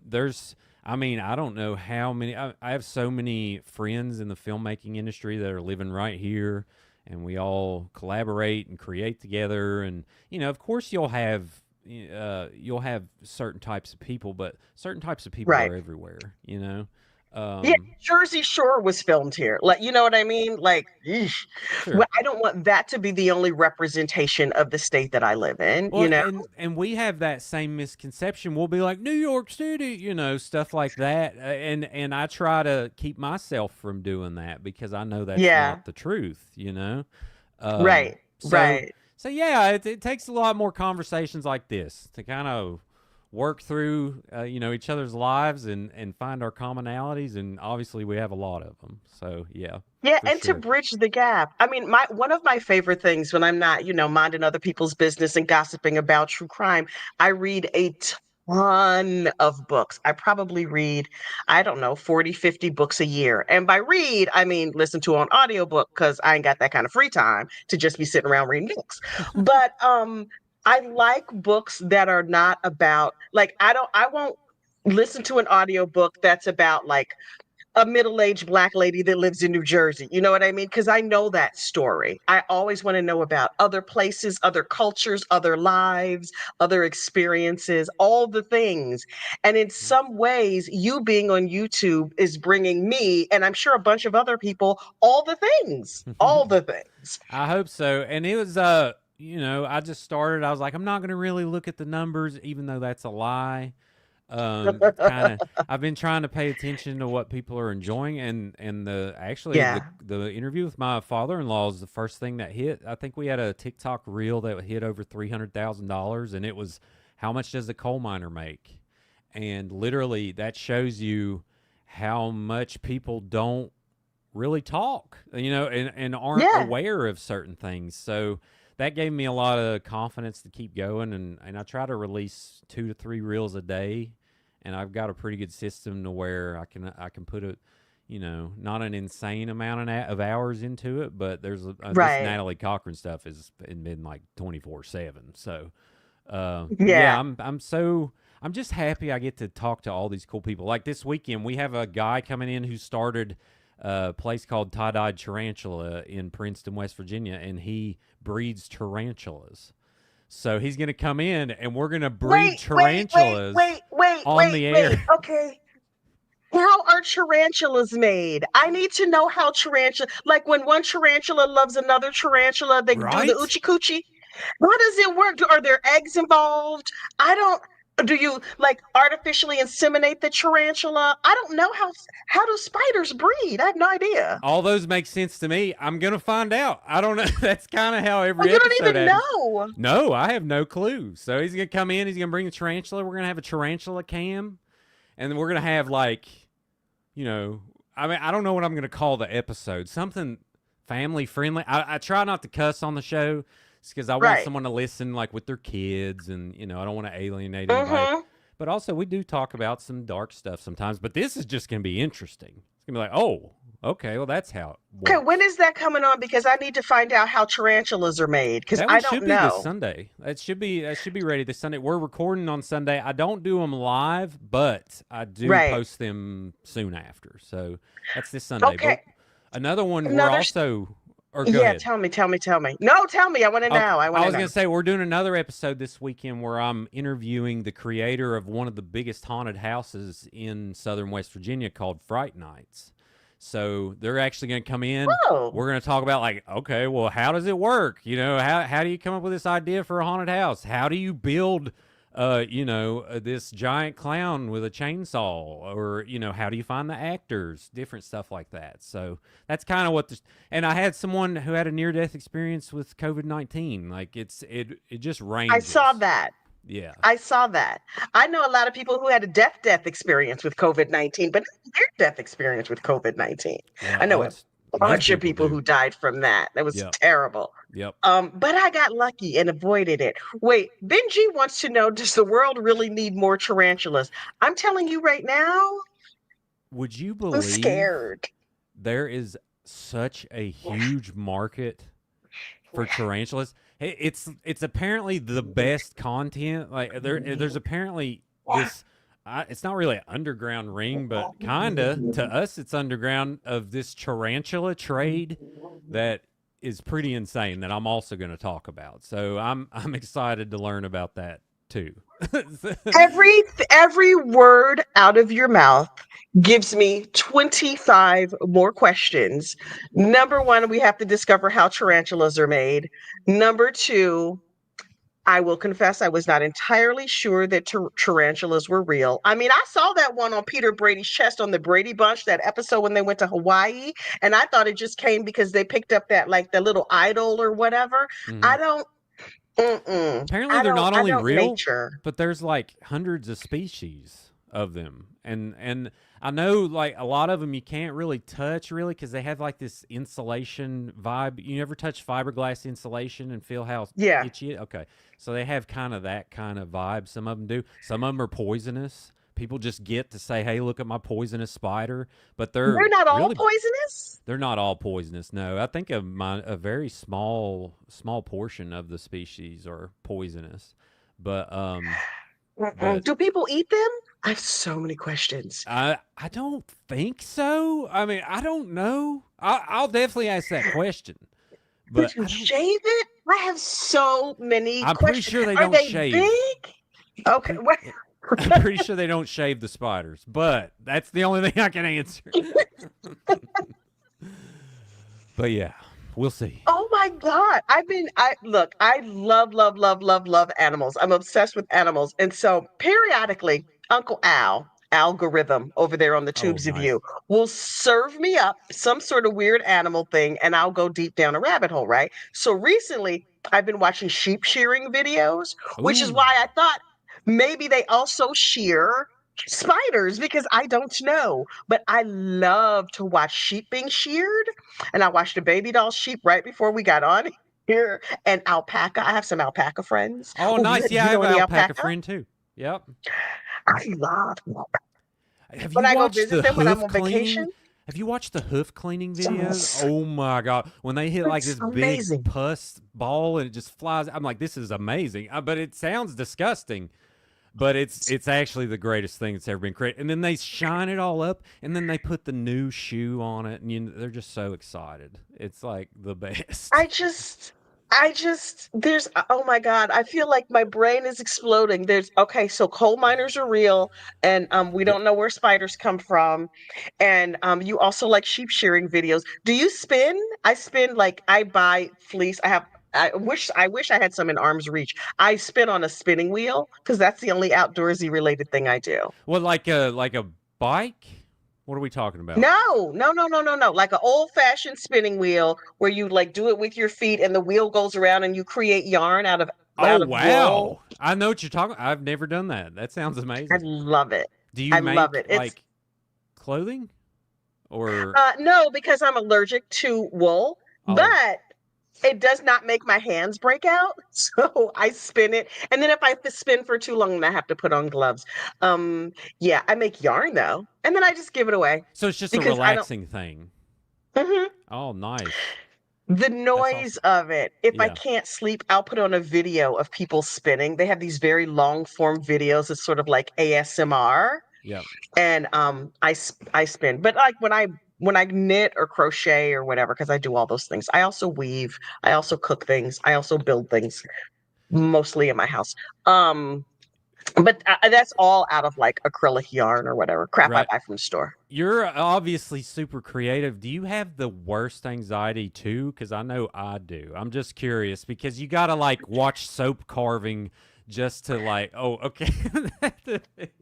there's. I mean, I don't know how many. I have so many friends in the filmmaking industry that are living right here, and we all collaborate and create together. And of course, you'll have certain types of people, but certain types of people Right. are everywhere. Yeah, Um, Jersey Shore was filmed here. Like, you know what I mean? Like, eesh. sure. Well, I don't want that to be the only representation of the state that I live in, you Well, know? and we have that same misconception. We'll be like New York City, stuff like that, and I try to keep myself from doing that because I know that's Yeah, not the truth. Um, right, so right. so yeah, it takes a lot more conversations like this to kind of work through each other's lives and find our commonalities, and obviously we have a lot of them. So yeah, Yeah, for and to sure. bridge the gap. I mean, my one of my favorite things when I'm not, minding other people's business and gossiping about true crime, I read a ton of books. I probably read, I don't know, 40, 50 books a year. And by read, I mean listen to an audiobook because I ain't got that kind of free time to just be sitting around reading books. But I like books that are not about like I won't listen to an audiobook that's about like a middle-aged black lady that lives in New Jersey. You know what I mean? Because I know that story. I always want to know about other places, other cultures, other lives, other experiences, all the things. And in some ways, you being on YouTube is bringing me, and I'm sure a bunch of other people, all the things, all the things. I hope so. And it was I just started. I was like, I'm not going to really look at the numbers, even though that's a lie. Kind of, I've been trying to pay attention to what people are enjoying, and the actually Yeah. the interview with my father-in-law is the first thing that hit. I think we had a TikTok reel that hit over $300,000, and it was how much does a coal miner make, and literally that shows you how much people don't really talk, and aren't Yeah. aware of certain things. So that gave me a lot of confidence to keep going, and I try to release 2 to 3 reels a day, and I've got a pretty good system to where I can put a not an insane amount of hours into it, but there's this Right. Natalie Cochran stuff has been like 24/7. So yeah, Yeah. I'm just happy I get to talk to all these cool people. Like this weekend, we have a guy coming in who started a place called Tie-Dyed Tarantula in Princeton, West Virginia, and he breeds tarantulas. So he's going to come in, and we're going to breed Wait, wait, wait, tarantulas wait, wait, on wait, the wait. air. Okay. How are tarantulas made? I need to know how tarantula, like when one tarantula loves another tarantula, they do the Right? oochie coochie. How does it work? Are there eggs involved? I don't. Do you like artificially inseminate the tarantula? I don't know how do spiders breed? I have no idea. All those make sense to me. I'm going to find out. I don't know. That's kind of how Oh, every you don't episode even happens. know. No, I have no clue. So he's going to come in. He's going to bring the tarantula. We're going to have a tarantula cam. And then we're going to have like, I mean, I don't know what I'm going to call the episode. Something family friendly. I try not to cuss on the show because I want Right. someone to listen like with their kids, and I don't want to alienate anybody. Mm-hmm. But also, we do talk about some dark stuff sometimes. But this is just going to be interesting. It's going to be like, oh, okay, well, that's how it Okay, works. when is that coming on? Because I need to find out how tarantulas are made because That one I don't should be this know. Sunday. That should be ready this Sunday. We're recording on Sunday. I don't do them live, but I do Right. post them soon after. So that's this Sunday. But Okay. another one we're Another. also, or go Yeah. ahead. Tell me. Tell me. Tell me. No, tell me. I want to Okay, know. I want I to was know. gonna say we're doing another episode this weekend where I'm interviewing the creator of one of the biggest haunted houses in southern West Virginia called Fright Nights. So they're actually going to come in. Oh. We're going to talk about like, okay, well, how does it work? How do you come up with this idea for a haunted house? How do you build, this giant clown with a chainsaw, or how do you find the actors? Different stuff like that. So that's kind of what this. And I had someone who had a near-death experience with COVID-19. Like it just I saw ranges. that. Yeah. I saw that. I know a lot of people who had a death experience with COVID-19, but not their death experience with COVID-19. Yeah. I know Oh, a it's most bunch of people people do. who died from that. That was Yep. terrible. Yep. But I got lucky and avoided it. Wait, Benji wants to know, does the world really need more tarantulas? I'm telling you right now, Would you I'm believe scared. there is such a huge market for tarantulas? It's apparently the best content. Like there's apparently this. It's not really an underground ring, but kinda to us, it's underground of this tarantula trade that is pretty insane. That I'm also going to talk about. So I'm excited to learn about that too. Every word out of your mouth gives me 25 more questions. Number one, we have to discover how tarantulas are made. Number two, I will confess I was not entirely sure that tarantulas were real. I mean, I saw that one on Peter Brady's chest on the Brady Bunch, that episode when they went to Hawaii, and I thought it just came because they picked up that like the little idol or whatever. Mhm. I don't. Mm-mm. Apparently, they're not I only don't real, nature. but there's like hundreds of species. of them. And I know like a lot of them you can't really touch really because they have like this insulation vibe. You never touch fiberglass insulation and feel how Yeah. itchy it. Okay, so they have kind of that kind of vibe. Some of them do. Some of them are poisonous. People just get to say, "Hey, look at my poisonous spider," but They're not all really poisonous? they're not all poisonous. No, I think a very small portion of the species are poisonous, but but Do people eat them? I have so many questions. I don't think so. I mean, I don't know. I'll definitely ask that question, Would but you I don't. shave it? I have so many I'm pretty questions. sure they Are don't they shave. big? Okay. Pre- I'm pretty sure they don't shave the spiders, but that's the only thing I can answer. But yeah, we'll see. Oh my God. I love animals. I'm obsessed with animals. And so periodically, Uncle Al, algorithm over there on the Oh, tubes of nice. you, will serve me up some sort of weird animal thing and I'll go deep down a rabbit hole, right? So recently, I've been watching sheep shearing videos, which is Ooh. why I thought maybe they also shear spiders because I don't know. But I love to watch sheep being sheared. And I watched a baby doll sheep right before we got on here. And alpaca. I have some alpaca friends. Oh, Oh, nice. do Yeah, I you have know an any alpaca alpaca? friend too. Yep. I love alpaca. Have When you I go watched visit the them when I'm hoof on vacation, cleaning? Have you watched the hoof cleaning videos? yes, Oh my god! When they hit like it's this big amazing. pus ball and it just flies, I'm like, this is amazing. But it sounds disgusting. But it's actually the greatest thing that's ever been created. And then they shine it all up, and then they put the new shoe on it, and they're just so excited. It's like the best. I just there's oh my God, I feel like my brain is exploding. There's okay, so coal miners are real and we Yep. don't know where spiders come from. And you also like sheep shearing videos. Do you spin? I spin like I buy fleece. I wish I had some in arm's reach. I spin on a spinning wheel because that's the only outdoorsy related thing I do. Well, like a bike. What are we talking about? No. Like an old-fashioned spinning wheel where you like do it with your feet and the wheel goes around and you create yarn Oh out of wool. wow! I know what you're talking. I've never done that. That sounds I amazing. love it. Do you I love make it. It's like clothing or no, because I'm allergic to wool, oh? but it does not make my hands break out. So I spin it. And then if I spin for too long, then I have to put on gloves. Yeah, I make yarn though. And then I just give it away So it's just a because I don't. relaxing thing. Mhm. Oh, nice. The That's noise awesome. of it. If I Yeah. can't sleep, I'll put on a video of people spinning. They have these very long form videos. It's sort of like ASMR, Yep. and I spin. But like when I knit or crochet or whatever, because I do all those things. I also weave. I also cook things. I also build things, mostly in my house. Um, but that's all out of like acrylic yarn or whatever crap I Right. buy from the store. You're obviously super creative. Do you have the worst anxiety too? Because I know I do. I'm just curious because you got to like watch soap carving just to like, oh, okay.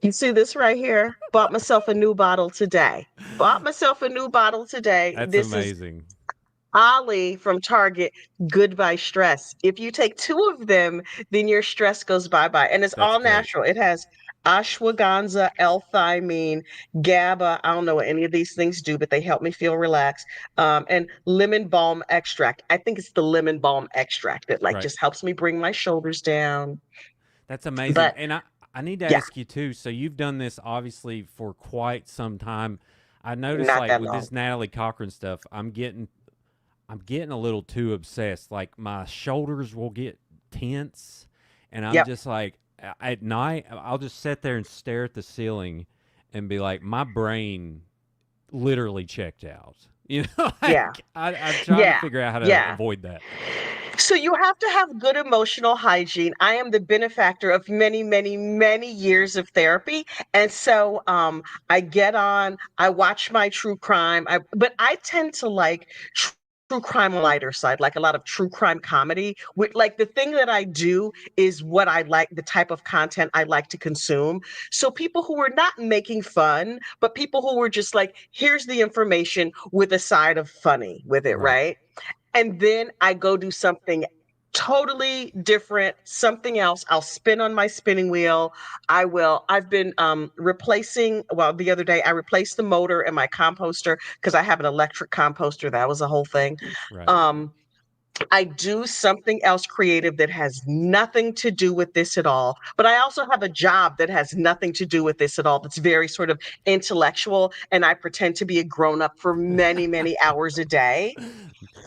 You see this right here? Bought myself a new bottle today. Bought myself a new bottle today. That's This is amazing. Ollie from Target. Goodbye stress. If you take two of them, then your stress goes bye bye. And it's That's all great. natural. It has ashwagandha, L-thymine, GABA. I don't know what any of these things do, but they help me feel relaxed. And lemon balm extract. I think it's the lemon balm extract that like Right. just helps me bring my shoulders down. That's amazing. But And I need to yeah, ask you too. So you've done this obviously for quite some time. I noticed not like that with long. this Natalie Cochran stuff, I'm getting a little too obsessed. Like my shoulders will get tense, and I'm Yep. just like at night I'll just sit there and stare at the ceiling and be like, my brain literally checked out. You know, Yeah. like I'm trying to Yeah. figure out how to Yeah. avoid that. So you have to have good emotional hygiene. I am the benefactor of many years of therapy. And so I get on, I watch my true crime. But I tend to like true crime on the lighter side, like a lot of true crime comedy. With like the thing that I do is what I like, the type of content I like to consume. So people who are not making fun, but people who were just like, here's the information with a side of funny with it, Right. right? And then I go do something totally different, something else. I'll spin on my spinning wheel. I've been replacing, well, the other day I replaced the motor in my composter because I have an electric composter. That was a whole thing. Right. Um, I do something else creative that has nothing to do with this at all. But I also have a job that has nothing to do with this at all. That's very sort of intellectual. And I pretend to be a grown up for many, many hours a day.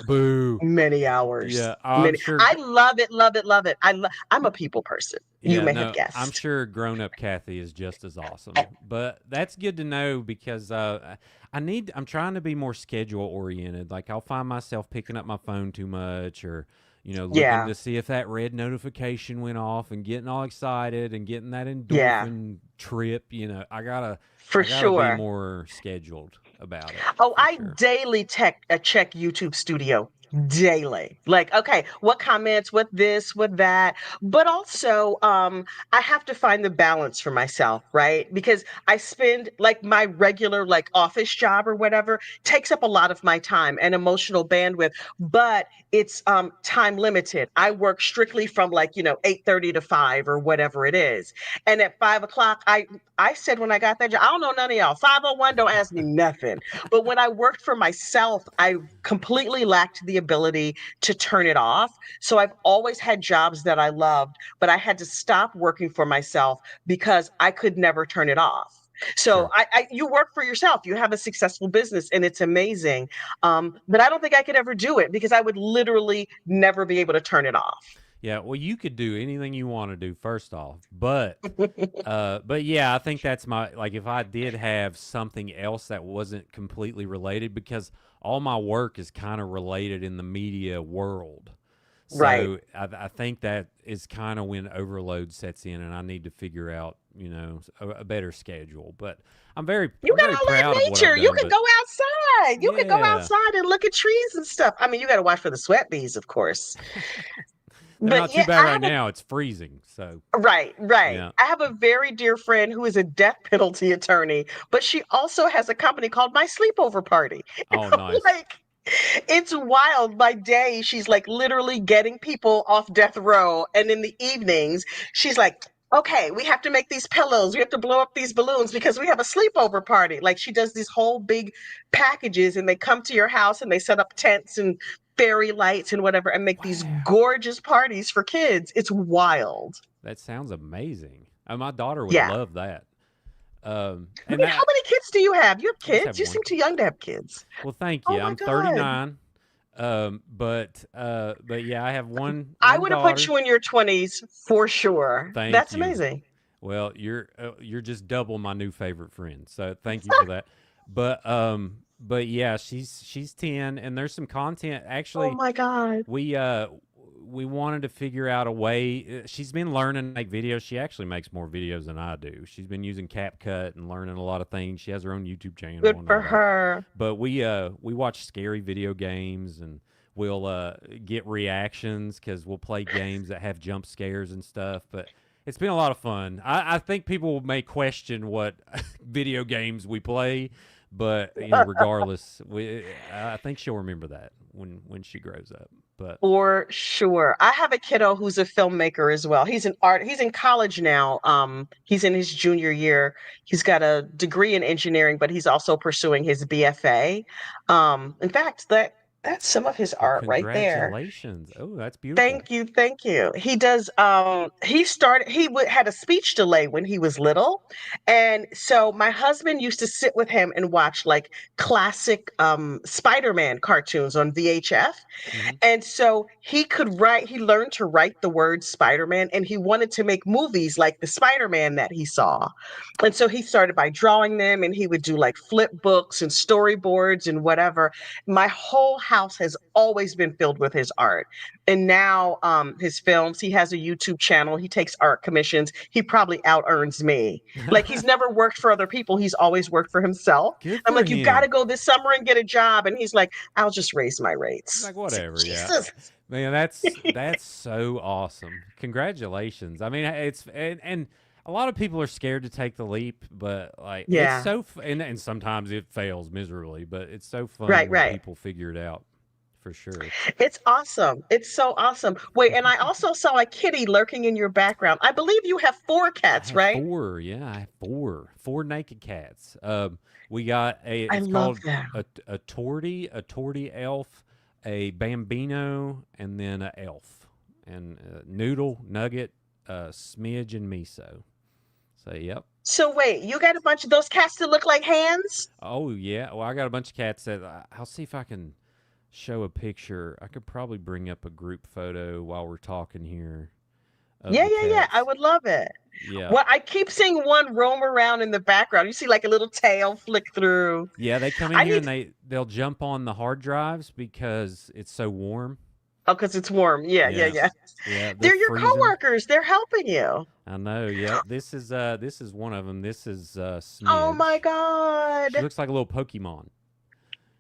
Boo. Many hours. Yeah, I'm Many. sure. I love it, love it, love it. I'm a people person. You Yeah, may have no, I'm guessed. sure grown up Kathy is just as awesome. But that's good to know because I'm trying to be more schedule oriented. Like I'll find myself picking up my phone too much or, looking Yeah, to see if that red notification went off and getting all excited and getting that yeah, endorphin trip. I gotta, for I gotta be sure. more scheduled about it Oh, for I sure. daily check YouTube Studio daily. Like, okay, what comments, what this, what that. But also, I have to find the balance for myself, right? Because I spend like my regular like office job or whatever takes up a lot of my time and emotional bandwidth, but it's time limited. I work strictly from like, 8:30 to 5 or whatever it is. And at 5 o'clock, I said when I got that job, I don't know none of y'all. 501, don't ask me nothing. But when I worked for myself, I completely lacked the ability to turn it off. So I've always had jobs that I loved, but I had to stop working for myself because I could never turn it off. So Sure. you work for yourself, you have a successful business, and it's amazing. But I don't think I could ever do it because I would literally never be able to turn it off. Yeah, well, you could do anything you want to do, first off, but yeah, I think that's my like if I did have something else that wasn't completely related because all my work is kind of related in the media world. Right. So I think that is kind of when overload sets in, and I need to figure out a better schedule. But You I'm got very all that proud of what I've nature. You done. could But go outside. You could go yeah, outside and look at trees and stuff. I mean, you got to watch for the sweat bees, of course. they're But not too yeah, bad right now. It's freezing, so right, right. yeah. I have a very dear friend who is a death penalty attorney, but she also has a company called My Sleepover Party. Oh, nice. Like, it's wild. By day, she's like literally getting people off death row. And in the evenings, she's like, okay, we have to make these pillows. We have to blow up these balloons because we have a sleepover party. Like, she does these whole big packages and they come to your house and they set up tents and fairy lights and whatever and make these Wow. gorgeous parties for kids. It's wild. That sounds amazing. My daughter would Yeah. love that. I And mean, how that many kids do you have? You have I just have kids? You one seem too kid. young to have kids. Well, thank Oh you. my I'm God. 39. But yeah, I have one I one would have put daughter. you in your 20s for sure. Thank That's you. amazing. Well, you're just double my new favorite friend. So thank you for that. But yeah, she's 10 and there's some content Oh actually my God. we uh we wanted to figure out a way. She's been learning to make videos. She actually makes more videos than I do. She's been using CapCut and learning a lot of things. She has her own YouTube channel Good and for all that. her. But we watch scary video games and we'll get reactions because we'll play games that have jump scares and stuff. But it's been a lot of fun. I think people may question what video games we play, but regardless, I think she'll remember that when she grows up. But For sure. I have a kiddo who's a filmmaker as well. He's in college now. He's in his junior year. He's got a degree in engineering, but he's also pursuing his BFA. In fact, that's some of his well, art right there. congratulations! Oh, that's beautiful. Thank you, thank you. He does. Had a speech delay when he was little, and so my husband used to sit with him and watch like classic Spider-Man cartoons on VHF. Hmm. And so he learned to write the word Spider-Man and he wanted to make movies like the Spider-Man that he saw. And so he started by drawing them and he would do like flip books and storyboards and whatever. My whole house has always been filled with his art. And now his films, he has a YouTube channel. He takes art commissions. He probably out earns me. Like he's never worked for other people. He's always worked for himself. Good I'm for like, you got to him. go this summer and get a job. And he's like, I'll just raise my He's rates. like, whatever, yeah. Jesus. Man, that's so awesome. Congratulations. I mean, and a lot of people are scared to take the leap, but like it's Yeah. and sometimes it fails miserably, but it's so fun Right, when right. people figure it out. for sure. It's awesome. It's so awesome. Wait, and I also saw a kitty lurking in your background. I believe you have four I cats, have right? four. Yeah, I have four naked cats. We got a. I It's love called them. a tortie elf, a bambino, and then a elf, and noodle, nugget, smidge, and miso. So yep. So wait, you got a bunch of those cats that look like hands? Oh yeah. Well, I got a bunch of cats that I'll see if I can show a picture. I could probably bring up a group photo while we're talking here of Yeah, the yeah, yeah. I cats. would love it. Yeah. Well, I keep seeing one roam around in the background. You see like a little tail flick through. Yeah, they come in I here need and they'll jump on the hard drives because it's so warm. oh, because it's warm. Yeah, yeah, Yeah. yeah. Yeah, they're They're your freezing. coworkers. They're helping you. I know. Yep. This is one of them. This is Oh my Smidge. She God. looks like a little Pokemon.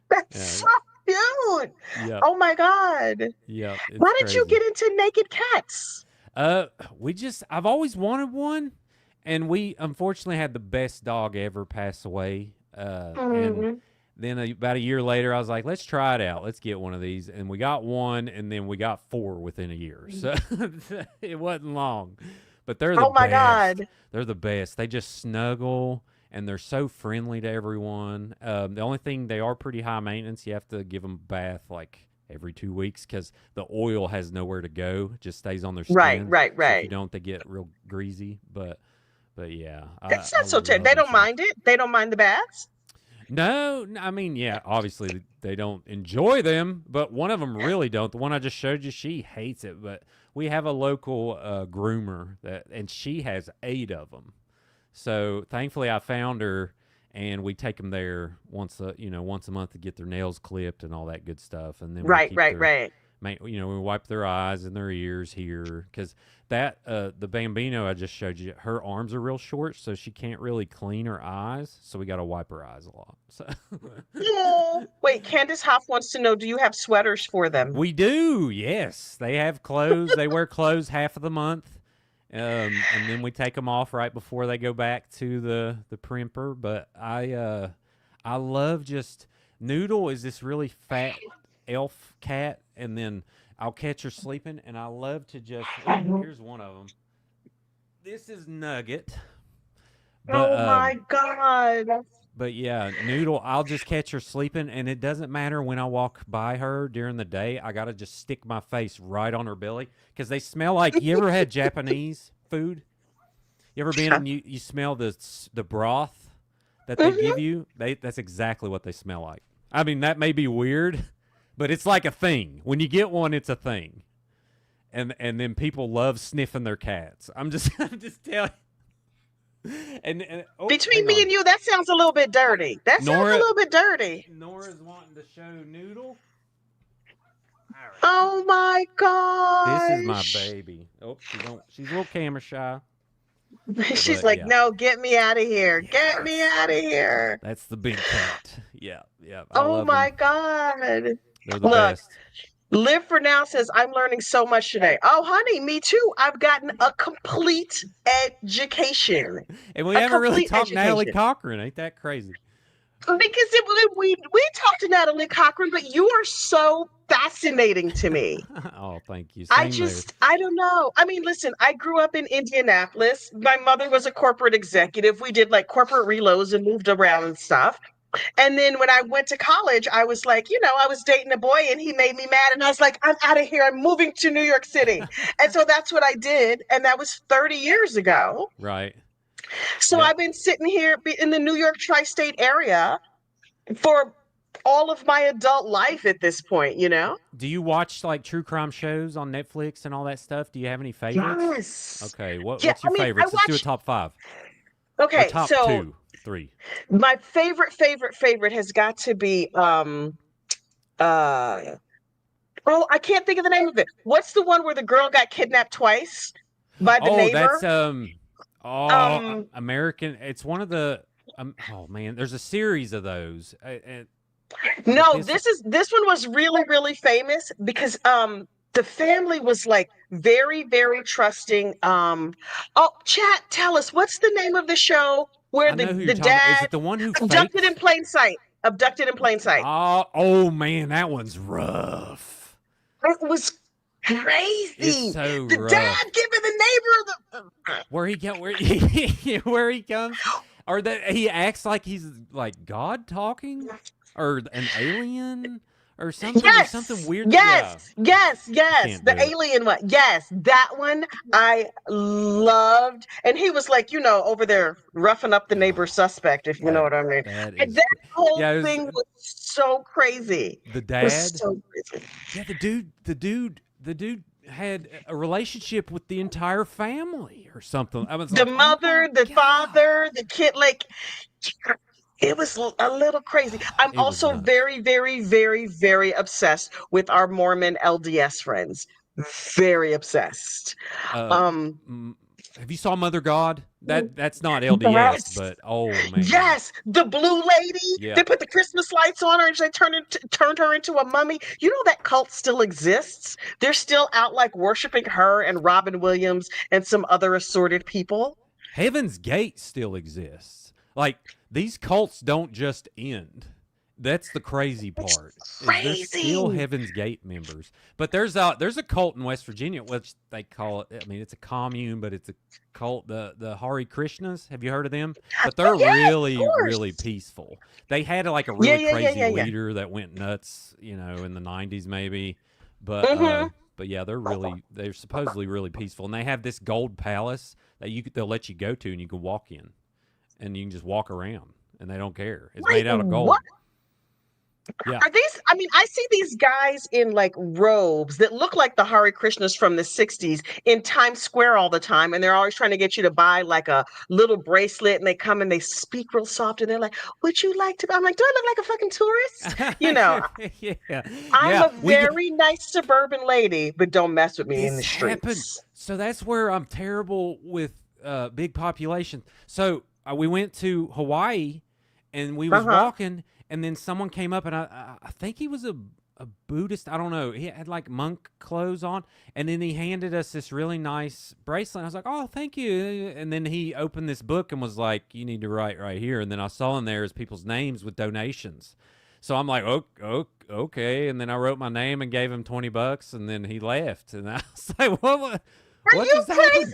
That's Yeah. so cute. Yep. Oh my God. Yep. It's Why did you crazy. get into naked cats? Uh, I've always wanted one, and we unfortunately had the best dog ever pass away. And Mhm. then about a year later, I was like, let's try it out. Let's get one of these, and we got one, and then we got four within a year. So it wasn't long, but they're the Oh my best. God. They're the best. They just snuggle. And they're so friendly to everyone. The only thing, they are pretty high maintenance. You have to give them a bath like every 2 weeks because the oil has nowhere to go; it just stays on their Right, skin. right, So if you right. don't, they get real greasy. But yeah, That's I not so terrible. love They them don't so much. mind it. They don't mind the baths. No, I mean, yeah, obviously they don't enjoy them, but one of them really don't. The one I just showed you, she hates it. But we have a local groomer and she has 8 of them. So thankfully, I found her, and we take them there once a month to get their nails clipped and all that good stuff, and then we Right, keep right, right. we wipe their eyes and their ears here because the Bambino I just showed you, her arms are real short, so she can't really clean her eyes, so we got to wipe her eyes a lot. So Oh, wait, Candace Hoff wants to know, do you have sweaters for them? we do, yes, they have clothes. They wear clothes half of the month. And then we take them off right before they go back to the primper. But I love just Noodle is this really fat elf cat, and then I'll catch her sleeping, and I love to just here's one of them. This is Nugget, but Oh my God. yeah, Noodle, I'll just catch her sleeping, and it doesn't matter when I walk by her during the day. I gotta just stick my face right on her belly because they smell like. You ever had Japanese food? You ever been and you smell the broth that they give Mhm. you? That's exactly what they smell like. I mean, that may be weird, but it's like a thing. When you get one, it's a thing. And then people love sniffing their cats. I'm just telling. And oh, Between hang me on. and you, that sounds a little bit dirty. That sounds a Nora little bit dirty. Nora's wanting to show Noodle. All right. Oh my This is my gosh. baby. Oh, she's a little camera shy. She's But like, yeah. no, get me out of here. Get me Yes. out of here. That's the big cat. Yeah, yeah. I Oh love them. my God. They're the Look, best. Live for Now says, I'm learning so much today. Oh, honey, me too. I've gotten a complete education. And we A haven't really complete talked Natalie education. Cochran. Ain't that crazy? Because we talked to Natalie Cochran, but you are so fascinating to me. Oh, thank you. Same there. I don't know. I mean, listen, I grew up in Indianapolis. My mother was a corporate executive. We did like corporate reloads and moved around and stuff. And then when I went to college, I was like, I was dating a boy and he made me mad. And I was like, I'm out of here. I'm moving to New York City. And so that's what I did. And that was 30 years ago. Right. So Yep. I've been sitting here in the New York tri-state area for all of my adult life at this point. Do you watch like true crime shows on Netflix and all that stuff? Do you have any favorites? Yes. Okay. Yeah, What's your I mean, I favorites? Let's do a watch. top 5 or Okay, top so 2, 3. my favorite has got to be uh oh, I can't think of the name of it. What's the one where the girl got kidnapped twice by the Oh, neighbor? that's American. It's one of the oh man, there's a series of those. But No, this one was really, really famous because the family was like very, very trusting. Oh, tell us, what's the name of the show where I the know who you're the talking about. Is dad it the one who abducted in faked? plain sight? Abducted in Plain Sight. Oh man, that one's rough. It was crazy. It's so the rough. dad giving the neighbor where he comes, or that he acts like he's like God talking, or an alien, or something. There's something weird. Yes. The alien one. Yes, that one I loved. And he was like, over there roughing up the neighbor suspect, if you know what I mean. And that whole thing was so crazy. The dad. It was so crazy. Yeah, the dude had a relationship with the entire family or something. I was the like, mother, the father, the kid, like it was a little crazy. I'm also very, very, very, very obsessed with our Mormon LDS friends. Very obsessed. Have you saw Mother God? That's not LDS, but oh man. Yes, the blue lady. Yeah. They put the Christmas lights on her and they turned her into a mummy. You know that cult still exists. They're still out like worshiping her and Robin Williams and some other assorted people. Heaven's Gate still exists. Like these cults don't just end. That's the crazy part. There's still Heaven's Gate members. But there's a cult in West Virginia, which they call it. I mean, it's a commune, but it's a cult. The Hare Krishnas. Have you heard of them? But they're really peaceful. They had like a really crazy leader that went nuts, in the 90s maybe. But but yeah, they're supposedly really peaceful, and they have this gold palace that they'll let you go to, and you can walk in, and you can just walk around, and they don't care. It's made out of gold. What? Yeah. Are these? I mean, I see these guys in like robes that look like the Hare Krishnas from the 60s in Times Square all the time. And they're always trying to get you to buy like a little bracelet. And they come and they speak real soft. And they're like, would you like to? I'm like, do I look like a fucking tourist? Yeah. I'm a very nice suburban lady, but don't mess with me in the streets. So that's where I'm terrible with big population. So we went to Hawaii and we was walking. And then someone came up, and I think he was a Buddhist. I don't know. He had like monk clothes on, and then he handed us this really nice bracelet. I was like, "Oh, thank you." And then he opened this book and was like, "You need to write right here." And then I saw in there is people's names with donations. So I'm like, okay. And then I wrote my name and gave him $20, and then he left. And I was like, "What Are you crazy?" Happened?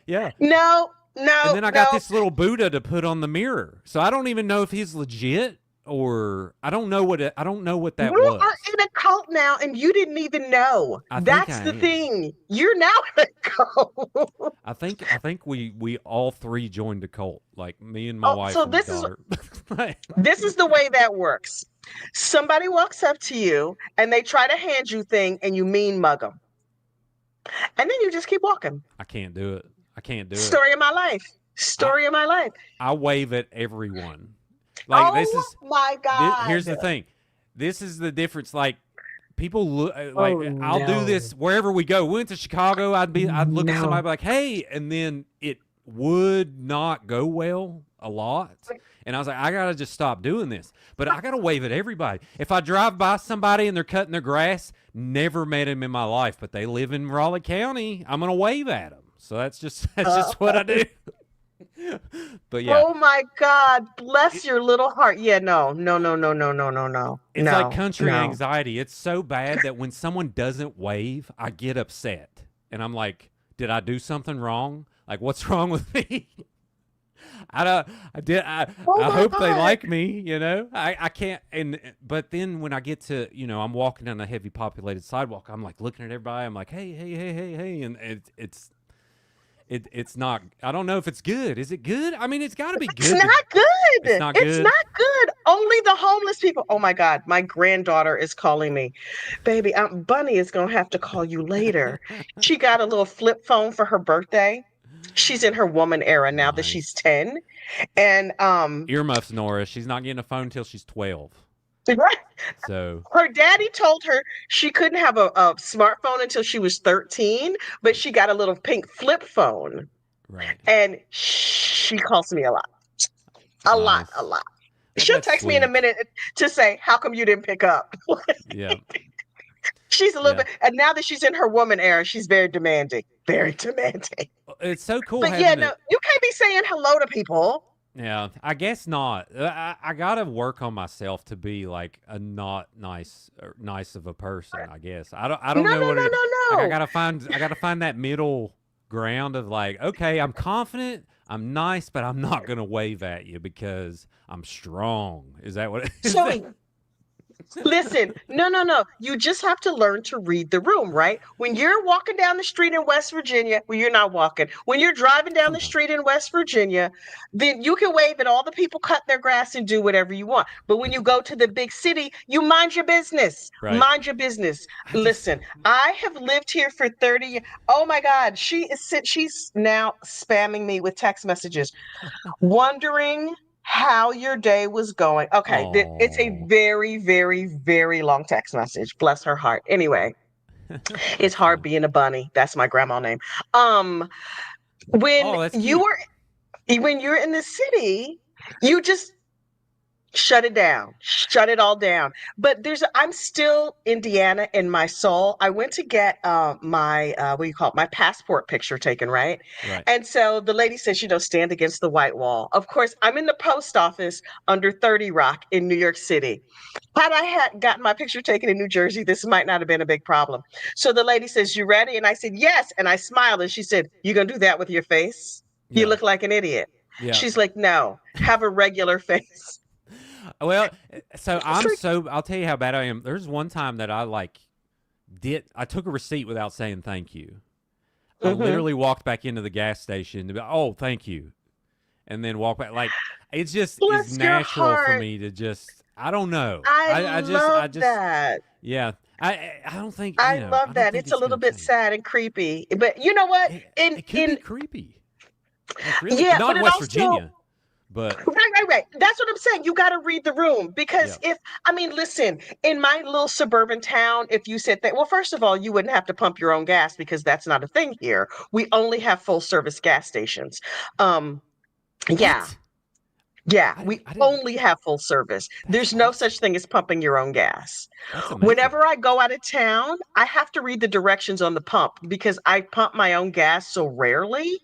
Yeah. No. And then I got this little Buddha to put on the mirror. So I don't even know if he's legit. Or I don't know what that was. You are in a cult now, and you didn't even know. That's the thing. You're now in a cult. I think we all three joined a cult, like me and my wife. So and this daughter. This is the way that works. Somebody walks up to you, and they try to hand you thing, and you mean mug them, and then you just keep walking. I can't do it. Story of my life. Of my life. I wave at everyone. Like my God. Here's the thing. This is the difference. Like people look like I'll do this wherever we go. We went to Chicago. I'd look at somebody like, "Hey," and then it would not go well a lot. And I was like, I gotta just stop doing this. But I gotta wave at everybody. If I drive by somebody and they're cutting their grass, never met him in my life, but they live in Raleigh County, I'm gonna wave at them. So that's just what I do. But yeah. Oh my God, bless your little heart. Yeah, no. It's like country anxiety. It's so bad that when someone doesn't wave, I get upset. And I'm like, did I do something wrong? Like, what's wrong with me? I hope they like me, I can't. But then when I get to, I'm walking on a heavy populated sidewalk, I'm like looking at everybody. I'm like, hey. And it's not. I don't know if it's good. Is it good? I mean, it's got to be good. It's not good. It's not good. It's not good. Only the homeless people. Oh my God, my granddaughter is calling me, baby. Aunt Bunny is gonna have to call you later. She got a little flip phone for her birthday. She's in her woman era now that she's 10, and earmuffs, Nora. She's not getting a phone until she's 12. Right. So her daddy told her she couldn't have a smartphone until she was 13, but she got a little pink flip phone. Right. And she calls me a lot. A lot. She'll text me in a minute to say, how come you didn't pick up? Yeah. She's a little bit, and now that she's in her woman era, she's very demanding. Very demanding. It's so cool. But yeah, no, you can't be saying hello to people. Yeah, I guess not. I gotta work on myself to be like a not nice or nice of a person. I guess I No, don't know no, what no, it. no, Like no. I gotta find that middle ground of like, okay, I'm confident, I'm nice, but I'm not gonna wave at you because I'm strong. Is that what is that? So listen, no, no, no. You just have to learn to read the room, right? When you're walking down the street in West Virginia, well, you're not walking. When you're driving down the Sometimes, street in West Virginia, then you can wave at all the people cutting their grass and do whatever you want. But when you go to the big city, you mind your business. right? Mind your business. I just Listen, I have lived here for 30 years. Oh my God, she's now spamming me with text messages wondering how your day was going. Okay, it's a oh, very, very, very long text message. Bless her heart. Anyway, it's that's hard funny. being a bunny. That's my grandma name. Um, when Oh, that's you cute. were when you're in the city, you just shut it down, shut it all down. But I'm still Indiana in my soul. I went to get my what do you call it, my passport picture taken, right? Right. And so the lady says, stand against the white wall. Of course, I'm in the post office under 30 Rock in New York City. Had I had gotten my picture taken in New Jersey, this might not have been a big problem. So the lady says, "You ready?" And I said, "Yes." And I smiled, and she said, "You gonna do that with your face? You Yeah. look like an idiot." Yeah. She's like, "No, have a regular face." Well, so For I'll tell you how bad I am. There's one time that I took a receipt without saying thank you. I hmm literally walked back into the gas station to be, oh, thank you, and then walk back. Like it just is Bless your natural for heart. me to just I don't know. I I love just that. yeah. I don't think I I love don't that. think It's a it's little gonna bit change. sad and creepy. But you know what? It could be creepy. Like really, Yeah, not but in it West also Virginia, but right. That's what I'm saying. You got to read the room because yeah. I mean, listen, in my little suburban town, if you said that, well, first of all, you wouldn't have to pump your own gas because that's not a thing here. We only have full service gas stations. Um, yeah, What? yeah, we I didn't. only have full service. That's There's no awesome. such thing as pumping your own gas. That's amazing. Whenever I go out of town, I have to read the directions on the pump because I pump my own gas so rarely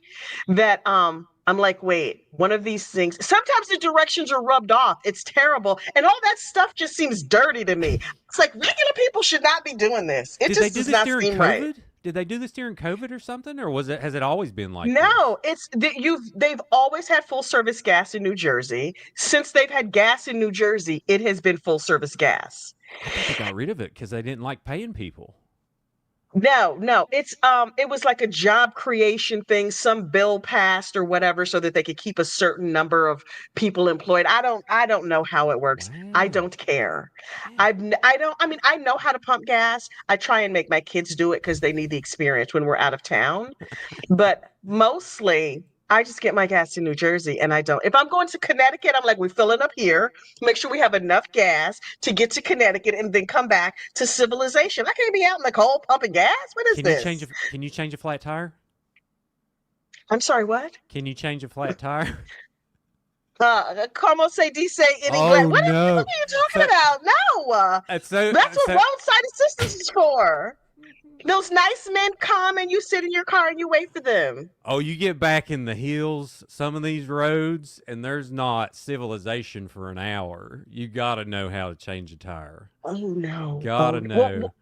that I'm like, wait, one of these things. Sometimes the directions are rubbed off. It's terrible. And all that stuff just seems dirty to me. It's like regular people should not be doing this. It Did they just do does this not during seem right. COVID? Did they do this during COVID or something, or has it always been like this? No, they've always had full service gas in New Jersey. Since they've had gas in New Jersey, it has been full service gas. I thought they got rid of it because they didn't like paying people. No, no, it was like a job creation thing, some bill passed or whatever so that they could keep a certain number of people employed. I don't know how it works. I Wow. don't care. Yeah. I don't I mean I know how to pump gas. I try and make my kids do it because they need the experience when we're out of town. But mostly, I just get my gas in New Jersey and I don't. If I'm going to Connecticut, I'm like, we're filling up here. Make sure we have enough gas to get to Connecticut and then come back to civilization. I can't be out in the cold pumping gas. What is this? Can you change a flat tire? I'm sorry, what? Can you change a flat tire? Como se dice in English? Oh What no. are you talking So about? No. That's what so roadside assistance is for. Those nice men come and you sit in your car and you wait for them. oh, you get back in the hills, some of these roads, and there's not civilization for an hour. You got to know how to change a tire. Oh no. Got Oh, to know.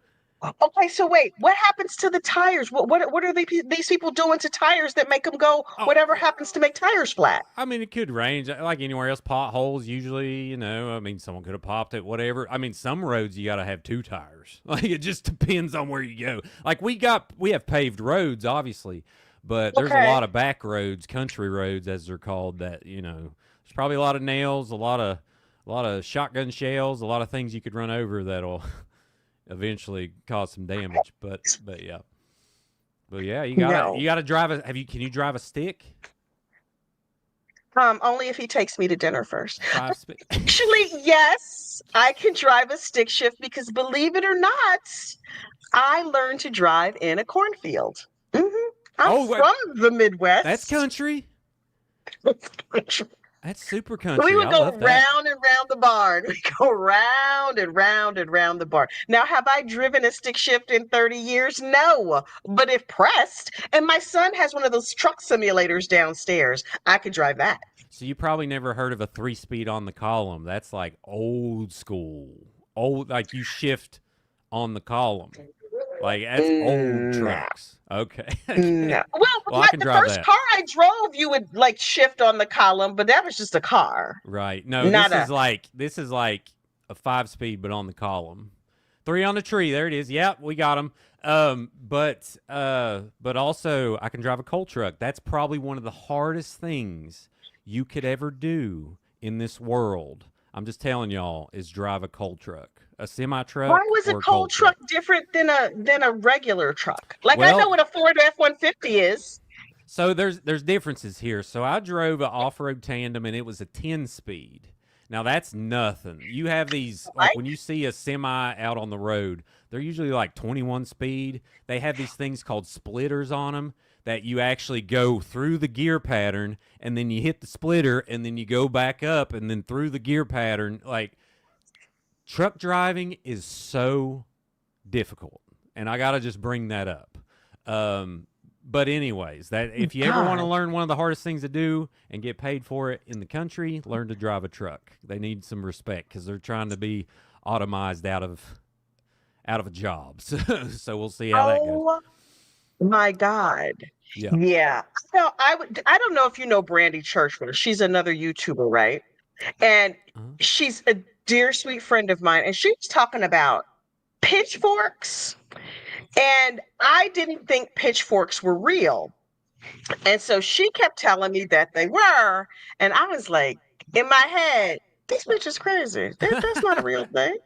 okay, so wait, what happens to the tires? What are these people doing to tires that make them go? Oh, Whatever happens to make tires flat? I mean, it could range like anywhere else. Potholes, usually, I mean, someone could have popped it, whatever. I mean, some roads you got to have two tires. Like, it just depends on where you go. Like, we have paved roads, obviously, but there's a Okay. lot of back roads, country roads, as they're called, that, there's probably a lot of nails, a lot of shotgun shells, a lot of things you could run over that'll eventually cause some damage. But yeah. But yeah, No. you gotta drive can you drive a stick? Only if he takes me to dinner first. Five speed. Actually, yes, I can drive a stick shift because believe it or not, I learned to drive in a cornfield. I'm Oh, wait, from the that's Midwest. country. That's super We country. would I go love that. round and round the barn. We go round and round and round the barn. Now, have I driven a stick shift in 30 years? No. But if pressed, and my son has one of those truck simulators downstairs, I could drive that. So you probably never heard of a 3-speed on the column. That's like old school. Old, like you shift on the column. Like that's old No. trucks. Okay. No. Well, Well, I can the drive first that. car I drove, you would like shift on the column, but that was just a car, Right. No, not a. this is like a 5-speed, but on the column. 3 on the tree. There it is. Yep, we got them. But also I can drive a coal truck. That's probably one of the hardest things you could ever do in this world. I'm just telling y'all, is drive a coal truck, a semi Why truck was a or a coal coal truck truck. different than a regular truck? Like I know Well, what a Ford F-150 is. so there's differences here. So I drove an off-road tandem and it was a 10-speed. Now that's nothing. You have these like Right? when you see a semi out on the road, they're usually like 21 speed. They have these things called splitters on them that you actually go through the gear pattern and then you hit the splitter and then you go back up and then through the gear pattern. Like truck driving is so difficult, and I gotta just bring that up. But anyways, that if you ever want to God. learn one of the hardest things to do and get paid for it in the country, learn to drive a truck. They need some respect because they're trying to be automized out of a job. So we'll see how that goes. Oh my God. Yeah. Yeah. So I don't know if you know Brandy Churchman. She's another YouTuber, right? And Uh-huh. she's a dear sweet friend of mine. And she was talking about pitchforks. And I didn't think pitchforks were real. And so she kept telling me that they were. And I was like, in my head, this bitch is crazy. That's not a real thing.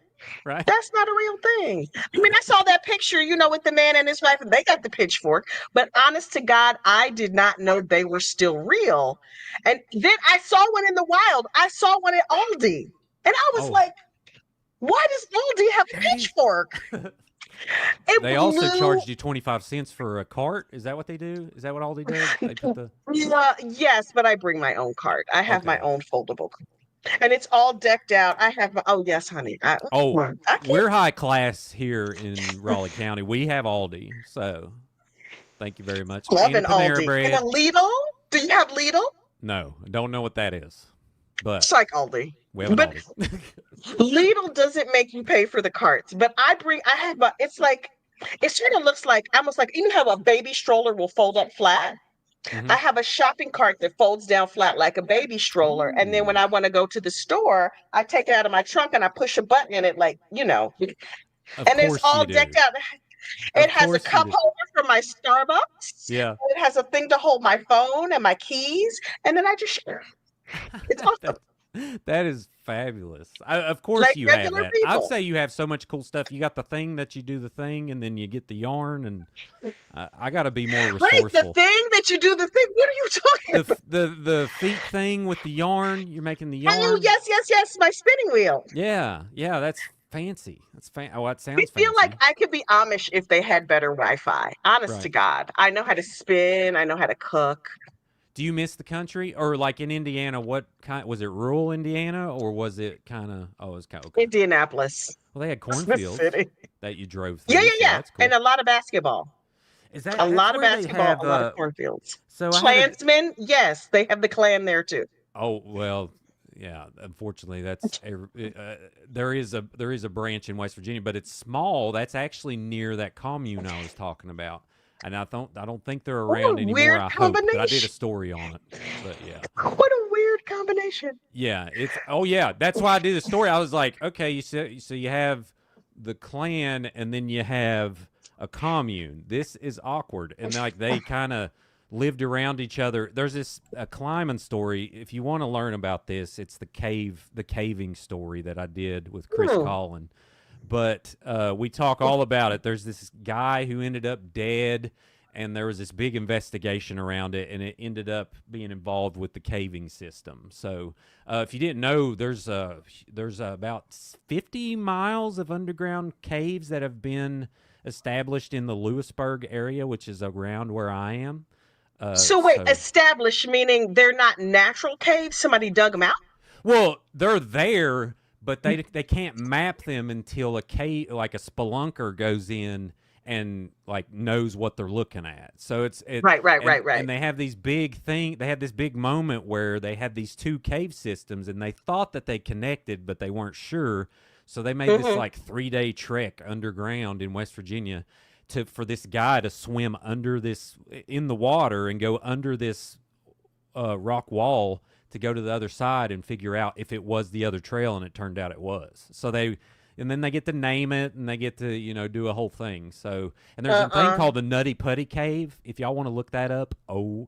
Right. That's not a real thing. I mean, I saw that picture, with the man and his wife, and they got the pitchfork. But honest to God, I did not know they were still real. And then I saw one in the wild. I saw one at Aldi. And I was Oh, like, why does Aldi have a that is. pitchfork? It They also blew. charged you 25 cents for a cart. Is that what they do? Is that what Aldi does? They put the. Yes, but I bring my own cart. I have my Okay. own foldable cart. And it's all decked out. I have oh yes, honey. Oh, I can't we're high class here in Raleigh County. We have Aldi, so thank you very much. love And an Panera Aldi. And a Bread. Lidl? Do you have Lidl? No, I don't know what that is, but It's like Aldi. we have an But Aldi. Lidl doesn't make you pay for the carts. But I have it's like it sort of looks like almost like you know how a baby stroller will fold up flat. Hmm. I have a shopping cart that folds down flat like a baby stroller. And then when Ooh, I want to go to the store, I take it out of my trunk and I push a button and it of and it's course you all decked do. out. It Of has a course you cup do. holder for my Starbucks. Yeah. It has a thing to hold my phone and my keys. And then I just it's awesome. that, that is fabulous. Of course Like you have regular that. I'd people. say you have so much cool stuff. You got the thing that you do the thing, and then you get the yarn, and I got to be more Right. The resourceful. thing that you do the thing. What are you talking The about? the feet thing with the yarn. You're making the Oh, yarn. yes, yes, yes. My spinning wheel. Yeah, yeah, that's fancy. Oh, that I sounds feel like fancy. I could be Amish if they had better Wi-Fi. Honest to Right. God. I know how to spin. I know how to cook. Do you miss the country, or like in Indiana? What kind was it? Rural Indiana, or was it kind of? Oh, it was kind of okay. Indianapolis. Well, they had The cornfields city. that you drove Yeah, through, yeah, so yeah. that's And cool. a lot of basketball. Is A that's lot of where they basketball, have? a lot of cornfields. So I had a. Klansmen, yes, they have the clan there too. Oh well, yeah. Unfortunately, there is a branch in West Virginia, but it's small. That's actually near that commune I was talking about, and I don't think they're What a around anymore. weird I hope, but I did a combination. story on it. But yeah, What a weird combination. yeah. It's oh yeah. That's why I did a story. I was like, okay, so you have the clan, and then you have a commune. This is awkward, and like they kind of lived around each other. There's this a climbing story. If you want to learn about this, it's the caving story that I did with Chris Hmm. Collin. But we talk all about it. There's this guy who ended up dead, and there was this big investigation around it, and it ended up being involved with the caving system. So if you didn't know, there's about 50 miles of underground caves that have been established in the Lewisburg area, which is around where I am. So wait, So established meaning they're not natural caves? Somebody dug them out? well, they're there, but they can't map them until a cave like a spelunker goes in and like knows what they're looking at. So Right. and they have these big thing. They had this big moment where they had these two cave systems, and they thought that they connected, but they weren't sure. So they made this Mm-hmm. like 3-day trek underground in West Virginia for this guy to swim under this in the water and go under this rock wall to go to the other side and figure out if it was the other trail, and it turned out it was. So and then they get to name it, and they get to, do a whole thing. So, and there's a thing Uh-uh. called the Nutty Putty Cave. If y'all want to look that up, OMG.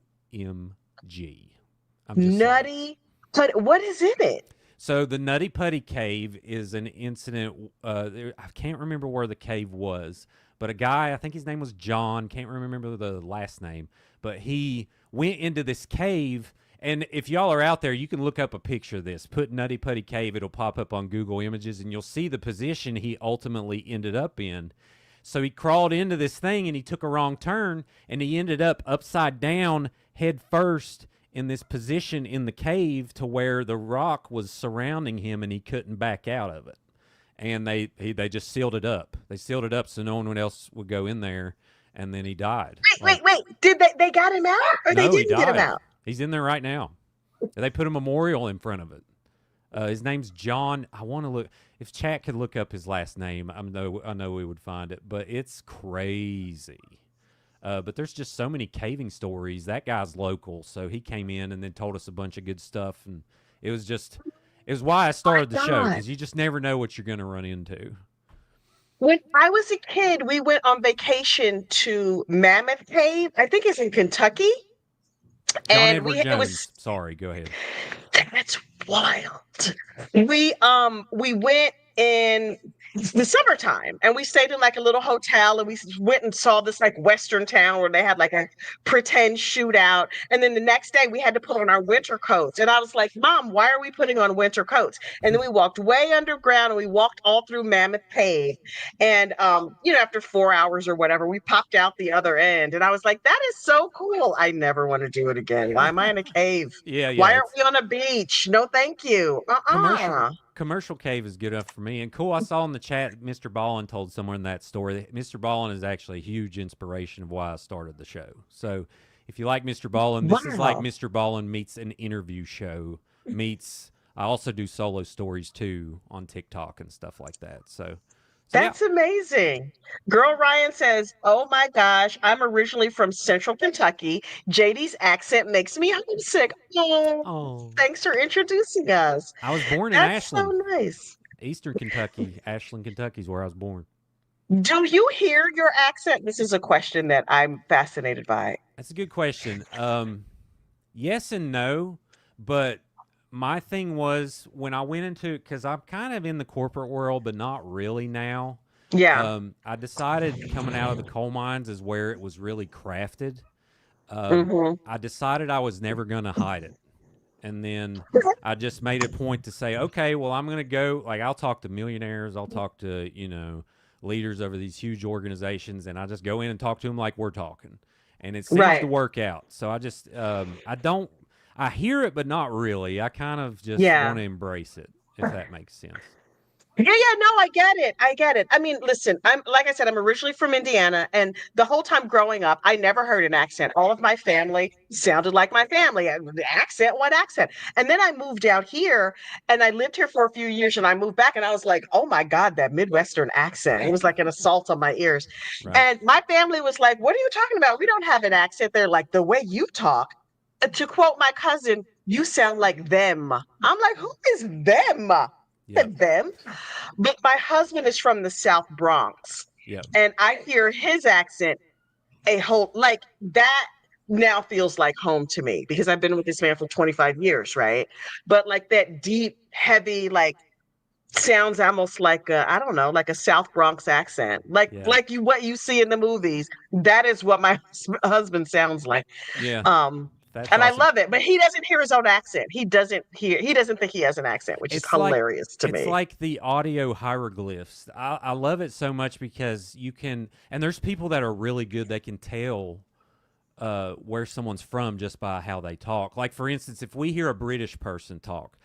I'm just saying. Nutty. But what is in it? So the Nutty Putty Cave is an incident. I can't remember where the cave was, but a guy, I think his name was John, can't remember the last name, but he went into this cave. And if y'all are out there, you can look up a picture of this. Put Nutty Putty Cave, it'll pop up on Google Images, and you'll see the position he ultimately ended up in. So he crawled into this thing, and he took a wrong turn, and he ended up upside down, head first, in this position in the cave to where the rock was surrounding him, and he couldn't back out of it. And they just sealed it up. They sealed it up so no one else would go in there, and then he died. Wait. Did they got him out, or they No, he didn't get him died. out? He's in there right now. They put a memorial in front of it. His name's John. I want to look. If chat could look up his last name, I know we would find it. But it's crazy. But there's just so many caving stories. That guy's local, so he came in and then told us a bunch of good stuff, and it was why I started the show, God. because you just never know what you're going to run into. When I was a kid, we went on vacation to Mammoth Cave. I think it's in Kentucky. John And Edward it Jones. was Sorry, go ahead. That's wild. We went in the summertime, and we stayed in like a little hotel, and we went and saw this like Western town where they had like a pretend shootout. And then the next day we had to put on our winter coats. And I was like, Mom, why are we putting on winter coats? And then we walked way underground, and we walked all through Mammoth Cave. And after 4 hours or whatever, we popped out the other end. And I was like, that is so cool. I never want to do it again. Why am I in a cave? Yeah, Why aren't it's we on a beach? No, thank you. commercial cave is good enough for me. And cool, I saw in the chat Mr. Ballin told someone that story. Mr. Ballin is actually a huge inspiration of why I started the show. So if you like Mr. Ballin, this is like Wow. Mr. Ballin meets an interview show meets. I also do solo stories too on TikTok and stuff like that. So yeah. That's amazing. Girl Ryan says, oh my gosh, I'm originally from Central Kentucky. JD's accent makes me homesick. Oh, Oh, thanks for introducing us. I was born in That's so Ashland, nice. Eastern Kentucky. Ashland, Kentucky is where I was born. Do you hear your accent? This is a question that I'm fascinated by. That's a good question. Yes and no, but my thing was when I went into, because I'm kind of in the corporate world, but not really now. Yeah. I decided coming out of the coal mines is where it was really crafted. Hmm. I decided I was never going to hide it. And then I just made a point to say, okay, well, I'm going to go, like, I'll talk to millionaires, I'll talk to, leaders over these huge organizations, and I just go in and talk to them like we're talking. And it seems Right. to work out. So I just, I hear it, but not really. I kind of just Yeah. want to embrace it, if that makes sense. Yeah, no, I get it. I get it. I mean, listen, like I said, I'm originally from Indiana, and the whole time growing up, I never heard an accent. All of my family sounded like my family. The accent, what accent? And then I moved out here, and I lived here for a few years, and I moved back, and I was like, oh my God, that Midwestern accent. It was like an assault on my ears. Right. And my family was like, what are you talking about? We don't have an accent. They're like, the way you talk. To quote my cousin, you sound like them. I'm like, who is them? Yep. Them. But my husband is from the South Bronx, Yep. and I hear his accent a whole like that now feels like home to me because I've been with this man for 25 years, right? But like that deep, heavy, like sounds almost like I don't know, like a South Bronx accent, like Yeah. like what you see in the movies. That is what my husband sounds like. Yeah. That's And I awesome. love it, but he doesn't hear his own accent. He doesn't think he has an accent, which is hilarious to me. It's like the audio hieroglyphs. I love it so much because you can, and there's people that are really good. They can tell where someone's from just by how they talk. Like for instance, if we hear a British person talk,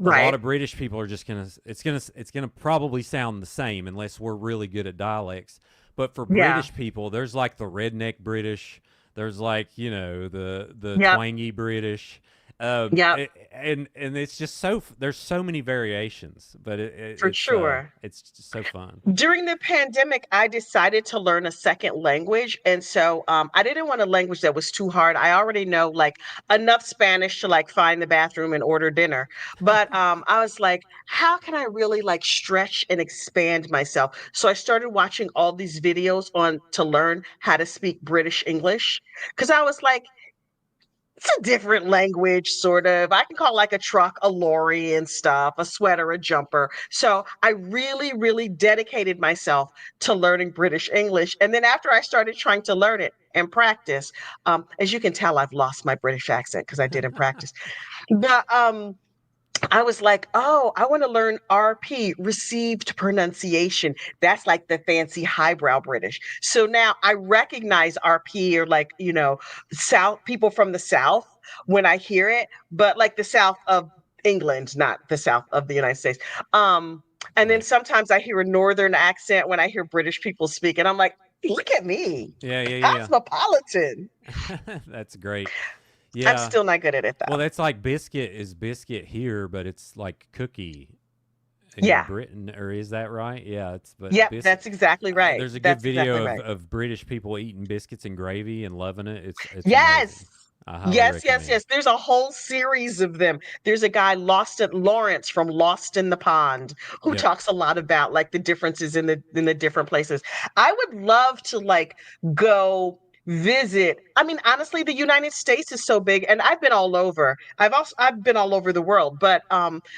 a lot of British people are just it's gonna probably sound the same unless we're really good at dialects. But for Yeah. British people, there's like the redneck British. There's like the Yep. twangy British. Yep. And it's just there's so many variations, but For sure. it's just so fun. During the pandemic, I decided to learn a second language. And so I didn't want a language that was too hard. I already know like enough Spanish to like find the bathroom and order dinner. But I was like, how can I really like stretch and expand myself? So I started watching all these videos on to learn how to speak British English. Because I was like, it's a different language, sort of. I can call like a truck a lorry and stuff, a sweater, a jumper. So I really, really dedicated myself to learning British English. And then after I started trying to learn it and practice, as you can tell, I've lost my British accent because I didn't practice. But I was like, oh, I want to learn RP, received pronunciation. That's like the fancy highbrow British. So now I recognize RP or like, South people from the South when I hear it, but like the South of England, not the South of the United States. And then Right. sometimes I hear a Northern accent when I hear British people speak, and I'm like, look at me, Yeah, yeah, cosmopolitan. yeah. That's great. I'm Yeah. still not good at it Well, though. that's like biscuit is biscuit here, but it's like cookie in Yeah. Britain, or is that right? Yeah, it's but Yep, that's exactly right. there's a good That's exactly video right. of British people eating biscuits and gravy and loving it. It's Yes. amazing. I highly Yes, yes, recommend. yes. There's a whole series of them. There's a guy Lost at Lawrence from Lost in the Pond who Yep. talks a lot about like the differences in the different places. I would love to like go visit. I mean, honestly, the United States is so big and I've been all over. I've been all over the world, but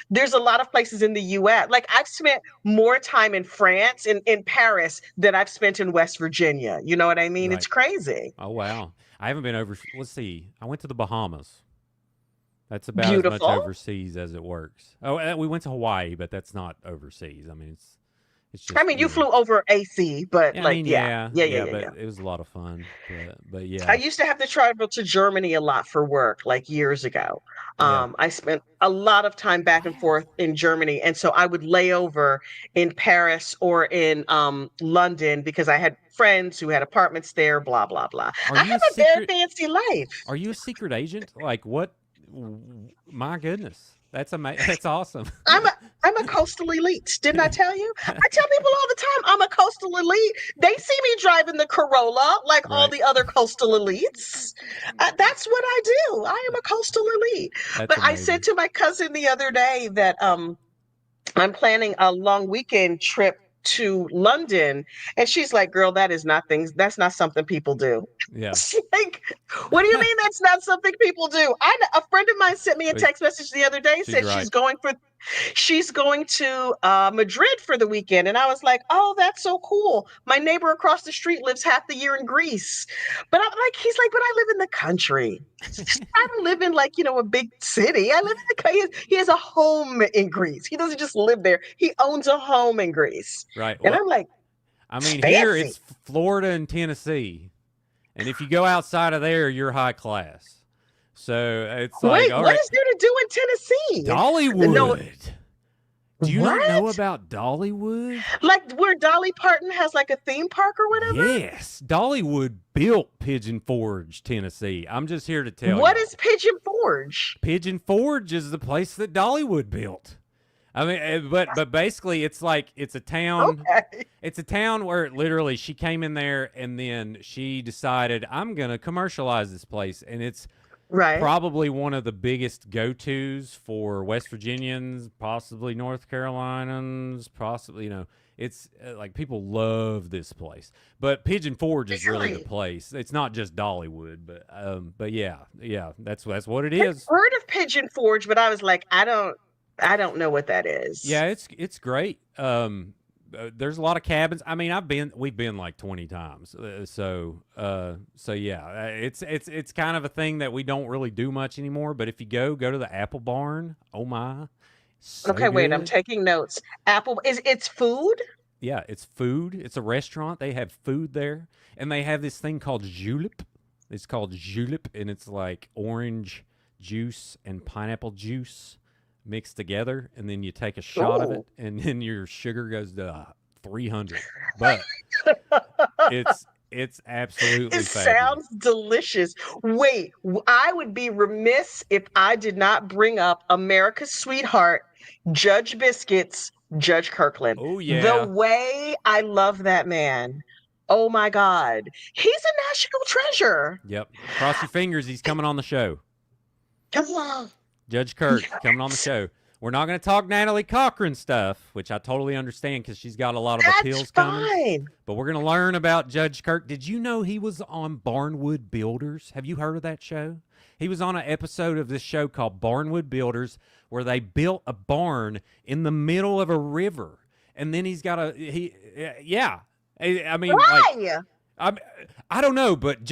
there's a lot of places in the US. Like I've spent more time in France in Paris than I've spent in West Virginia. You know what I mean? It's Right. crazy. Oh wow. I haven't been over. Let's see. I went to the Bahamas. That's about as much Beautiful. overseas as it works. Oh, we went to Hawaii, but that's not overseas. I mean, it's I just mean, you flew over AC, but Yeah, I like, mean, yeah, yeah, yeah, yeah, yeah, yeah, but yeah. it was a lot of fun. But I yeah, used to have to travel to Germany a lot for work, like years ago. yeah. I spent a lot of time back and forth Wow. in Germany, and so I would lay over in Paris or in London because I had friends who had apartments there. Blah blah blah. Are I you a have a very secret? fancy life. Are you a secret agent? Like what? My goodness, that's awesome. I'm a I'm a coastal elite. Didn't I tell you? I tell people all the time I'm a coastal elite. They see me driving the Corolla like all Right. the other coastal elites. That's what I do. I am a coastal elite. That's But I said amazing. to my cousin the other day that I'm planning a long weekend trip to London, and she's like, "Girl, that is not things. That's not something people do." Yeah. It's like, what do you mean that's not something people do? A friend of mine sent me a Wait, text message the other day, she's said right. she's going to Madrid for the weekend. And I was like, oh, that's so cool. My neighbor across the street lives half the year in Greece. But I'm like, he's like, but I live in the country. I don't live in like, a big city. I live in the country. He has a home in Greece. He doesn't just live there. He owns a home in Greece. Right. And Well, I'm like, I mean, here fancy. it's Florida and Tennessee, and if you go outside of there, you're high class. So it's like, Wait, all what right, is there to do in Tennessee? No, Dollywood. Do you not know what? about Dollywood? Like where Dolly Parton has like a theme park or whatever? Yes, Dollywood built Pigeon Forge, Tennessee. I'm just here to tell What y'all. is Pigeon Forge? Pigeon Forge is the place that Dollywood built. I mean, but basically, it's like it's a town. Okay. It's a town where literally she came in there and then she decided I'm gonna commercialize this place, and it's Right. probably one of the biggest go-tos for West Virginians, possibly North Carolinians, possibly it's like people love this place. But Pigeon Forge is really the Really? place. It's not just Dollywood, but yeah, yeah, that's what it I've is. heard of Pigeon Forge, but I was like, I don't know what that is. Yeah, it's great. There's a lot of cabins. I mean, we've been like 20 times. So yeah, it's kind of a thing that we don't really do much anymore. But if you go to the Apple Barn. Oh my, so Okay, wait, I'm good. taking notes. Apple is it's food? Yeah, it's food. It's a restaurant. They have food there, and they have this thing called julep. It's called julep, and it's like orange juice and pineapple juice mixed together, and then you take a shot of Oh. it, and then your sugar goes to 300. But It's absolutely It fabulous. sounds delicious. Wait, I would be remiss if I did not bring up America's sweetheart, Judge Biscuits, Judge Kirkland. Oh The yeah. way I love that man. Oh my God. He's a national treasure. Yep. Cross your fingers, he's coming on the show. Come on. Judge Kirk coming on the Yes, show. We're not going to talk Natalie Cochran stuff, which I totally understand because she's got a lot of that's appeals coming. fine. But we're going to learn about Judge Kirk. Did you know he was on Barnwood Builders? Have you heard of that show? He was on an episode of this show called Barnwood Builders where they built a barn in the middle of a river. And then he's got yeah. I mean, like, Why? I I don't know, but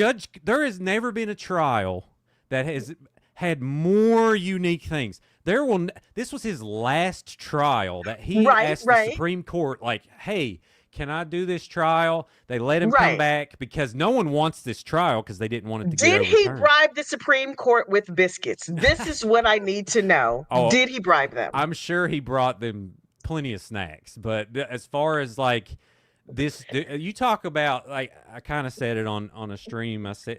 there has never been a trial that has had more unique things. This was his last trial that he Right, asked the right, Supreme Court, like, hey, can I do this trial? They let him come right. back because no one wants this trial because they didn't want it to get Did he overturned. bribe the Supreme Court with biscuits? This is what I need to know. Oh, Did he bribe them? I'm sure he brought them plenty of snacks, but as far as like you talk about, like, I kind of said it on a stream. I said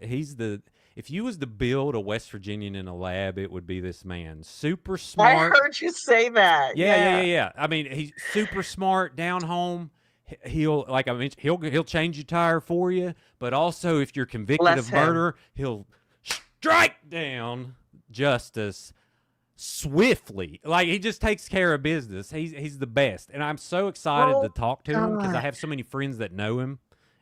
if you was to build a West Virginian in a lab, it would be this man. Super I smart. heard you say that. Yeah. I mean, he's super smart down home. He'll, like I mentioned, he'll change your tire for you, but also if you're convicted Bless of him. murder, he'll strike down justice swiftly. Like, he just takes care of business. He's the best, and I'm so excited Oh to talk to him because I God. have so many friends that know him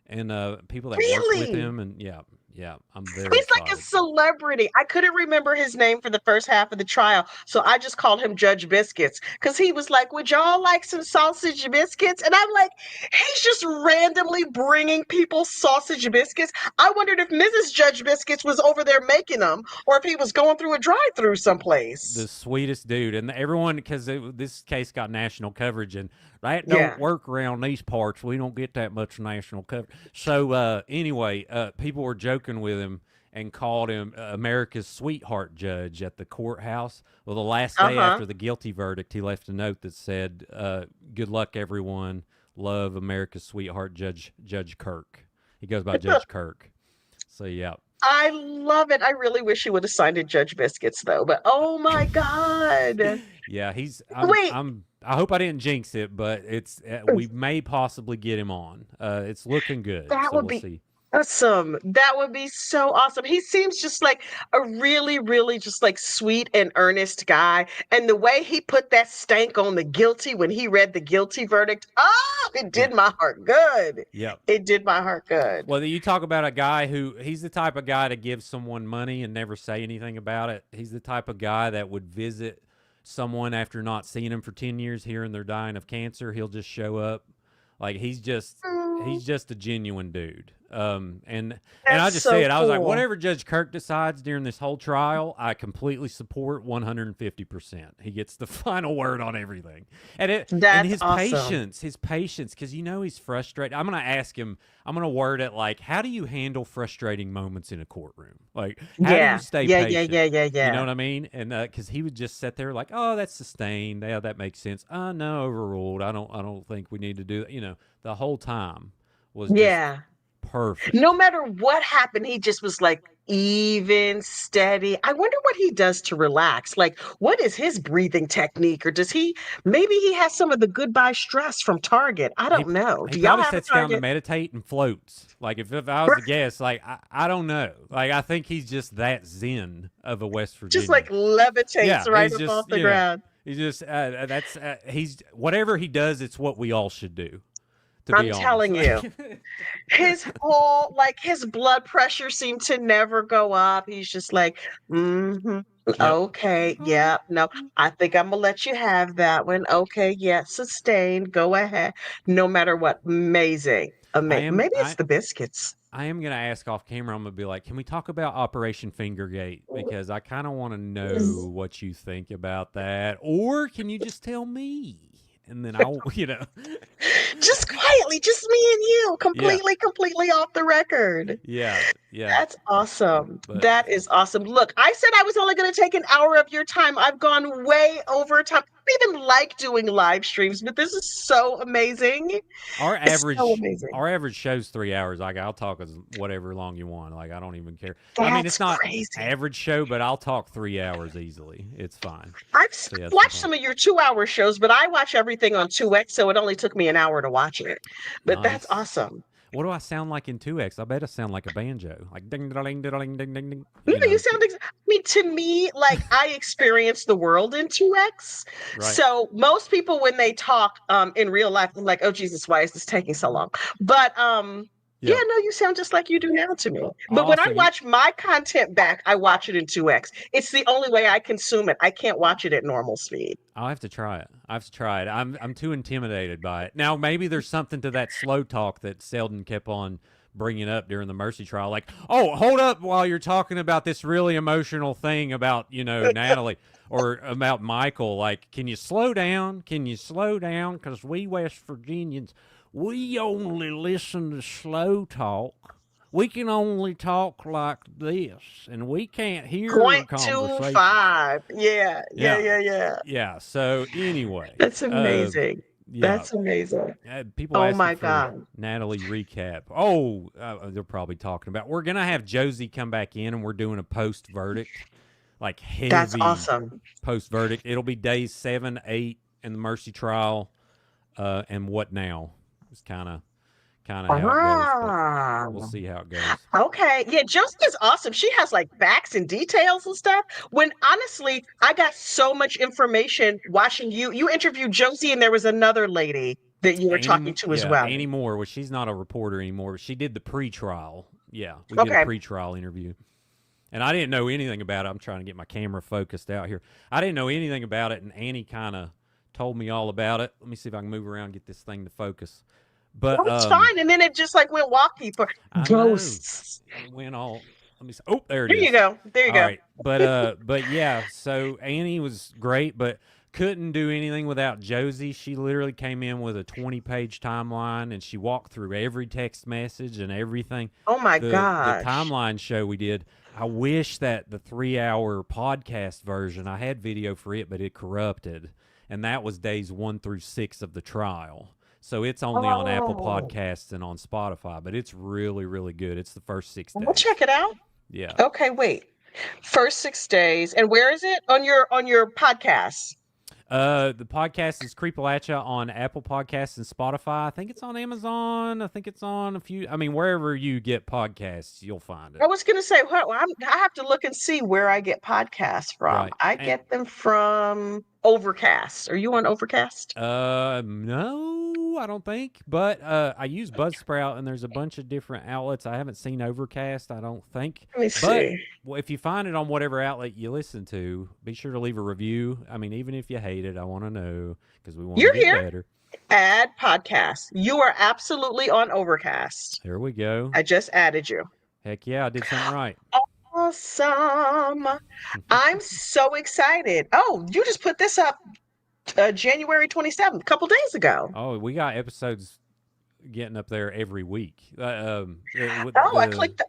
and people that work with Really? him, and yeah, I'm very He's like a excited. celebrity. I couldn't remember his name for the first half of the trial, so I just called him Judge Biscuits because he was like, "Would y'all like some sausage biscuits?" And I'm like, he's just randomly bringing people sausage biscuits. I wondered if Mrs. Judge Biscuits was over there making them, or if he was going through a drive-through someplace. The sweetest dude, and everyone, because this case got national coverage, and that Yeah. don't work around these parts. We don't get that much national coverage. So anyway, people were joking with him and called him America's sweetheart judge at the courthouse. Well, the last day Uh-huh. after the guilty verdict, he left a note that said, "Good luck, everyone. Love, America's sweetheart Judge Kirk." He goes by Judge Kirk. So yeah. I love it. I really wish he would have signed it Judge Biscuits though, but oh my God. Yeah, Wait, I hope I didn't jinx it, but we may possibly get him on. It's looking good, that so would we'll be see. awesome. That would be so awesome. He seems just like a really, really just like sweet and earnest guy. And the way he put that stank on the guilty when he read the guilty verdict, oh, it Yeah. did my heart good. Yep. It did my heart good. Well, you talk about a guy he's the type of guy to give someone money and never say anything about it. He's the type of guy that would visit someone after not seeing them for 10 years, hearing they're dying of cancer. He'll just show up. Like, he's just a genuine dude. And I That's just so said, I was like, cool. whatever Judge Kirk decides during this whole trial, I completely support 150%. He gets the final word on everything. And That's his awesome. patience, because he's frustrated. I'm going to ask him, I'm going to word it like, how do you handle frustrating moments in a courtroom? Like, how do you stay patient? You know Yeah. what I mean? And because he would just sit there like, oh, that's sustained. Yeah, that makes sense. No, overruled. I don't think we need to do that. The whole time was just Yeah. No perfect. matter what happened, he just was like even, steady. I wonder what he does to relax. Like, what is his breathing technique? Or maybe he has some of the goodbye stress from Target. I He don't know. he Do y'all probably have a sits down to Target? meditate and floats. Like, if I was to guess, like, I don't know. Like, I think he's just that zen of a West Just like Virginian. levitates Yeah, right he's up just, off the ground. he's just he's whatever he does, it's what we all should do. To I'm be honest, telling you. His blood pressure seemed to never go up. He's just like, yep. okay, yeah, no, I think I'm gonna let you have that one. Okay, yeah, sustained. Go ahead. No matter what. Amazing. I Amazing. am Maybe it's I the biscuits. I am gonna ask off camera. I'm gonna be like, can we talk about Operation Fingergate? Because I kind of want to know what you think about that, or can you just tell me, and then I'll, Just quietly, just me and you, yeah, completely off the record. yeah. That's awesome. But That is awesome. Look, I said I was only going to take an hour of your time. I've gone way over time. don't even like doing live streams, but this is so amazing. Our It's so average amazing. our average show's 3 hours. Like I'll talk as whatever long you want. Like I don't even care. I mean, That's it's not crazy. average show, but I'll talk 3 hours easily. It's fine. So yeah, it's no Watched problem. some of your 2 hour shows, but I watch everything on 2X, so it only took me an hour to watch it. But that's Nice. awesome. What do I sound like in 2X? I bet I sound like a banjo. Like ding ding ding ding ding ding ding. No, You you know, sound. I mean, to me, like I experience the world in 2X. right? So most people, when they talk in real life, I'm like, oh Jesus, why is this taking so long? But yeah, Yeah. no, you sound just like you do now to me. But when I Awesome. watch my content back, I watch it in 2X. It's the only way I consume it. I can't watch it at normal speed. I'll have to try it. I have to try it. I'm too intimidated by it. Now maybe there's something to that slow talk that Selden kept on bringing up during the Mercy trial. Like, oh, hold up while you're talking about this really emotional thing about Natalie or about Michael. Like, can you slow down? Can you slow down? Because we West Virginians, we only listen to slow talk. We can only talk like this, and we can't hear Point two conversations. five. Yeah, yeah, Yeah, yeah, yeah. yeah. So anyway, That's amazing. yeah, That's amazing. people Oh asking my for God. Natalie recap. Oh, they're probably talking about. We're gonna have Josie come back in, and we're doing a post verdict, like That's heavy awesome. post verdict. It'll be days 7, 8, and the Mercy trial, and what now? It's kind of how it goes, but Ah. we'll see how it goes. Okay. Yeah, Josie is awesome. She has like facts and details and stuff. When honestly, I got so much information watching you. You interviewed Josie, and there was another lady that you were talking to as well. Annie Moore. Well, she's not a reporter anymore. She did the pre-trial. Yeah, we did a Okay. pre-trial interview. And I didn't know anything about it. I'm trying to get my camera focused out here. I didn't know anything about it, and Annie kind of told me all about it. Let me see if I can move around and get this thing to focus. Well, But it's fine. And then it just like went wonky for I know ghosts. it went all. Let me see. Oh, there it There you is. go. There you All go. right, but yeah. So Annie was great, but couldn't do anything without Josie. She literally came in with a 20-page timeline, and she walked through every text message and everything. Oh my The gosh. timeline show we did. I wish that the 3-hour podcast version, I had video for it, but it corrupted, and that was days 1 through 6 of the trial. So it's only on Apple Oh, Podcasts and on Spotify, but it's really, really good. It's the first 6 we'll days. check it out. Yeah. Okay, wait. First 6 days. And where is it? On your podcast. The podcast is Creepalachia on Apple Podcasts and Spotify. I think it's on Amazon. I think it's on a few. I mean, wherever you get podcasts, you'll find I it. was gonna say, well, I have to look and see where I get podcasts from. Right. I And get them from Overcast. Are you on Overcast? no, I don't think. But I use Buzzsprout, and there's a bunch of different outlets. I haven't seen Overcast, I don't think. Let me But see. well, if you find it on whatever outlet you listen to, be sure to leave a review. I mean, even if you hate it, I want to know because we want to You're get here. better. Add podcast. You are absolutely on Overcast. There we go. I just added you. Heck yeah, I did something right. Awesome. I'm so excited. Oh, you just put this up January 27th, a couple days ago. Oh, we got episodes getting up there every week. Oh, I clicked.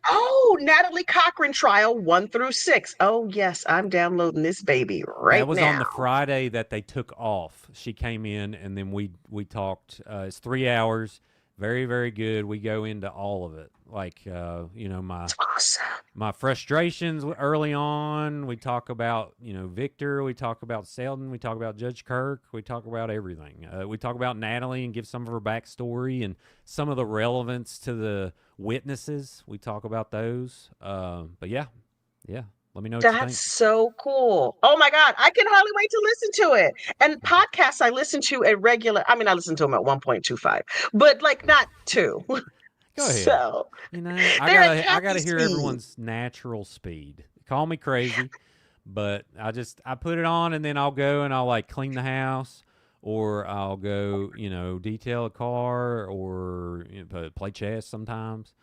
Natalie Cochran trial 1 through 6. Oh, yes, I'm downloading this baby That right was on now. the Friday that they took off. She came in, and then we talked. It's 3 hours. Very, very good. We go into all of it. Like Awesome. my frustrations early on. We talk about Victor. We talk about Selden. We talk about Judge Kirk. We talk about everything. We talk about Natalie and give some of her backstory and some of the relevance to the witnesses. We talk about those. But yeah. Let me know what you That's think. so cool. Oh my God. I can hardly wait to listen to it. And podcasts I listen to at regular, I mean, I listen to them at 1.25, but like not 2. Go ahead. So I they're at gotta happy hear speed. everyone's natural speed. Call me crazy, but I put it on, and then I'll go and I'll like clean the house, or I'll go detail a car, or play chess sometimes.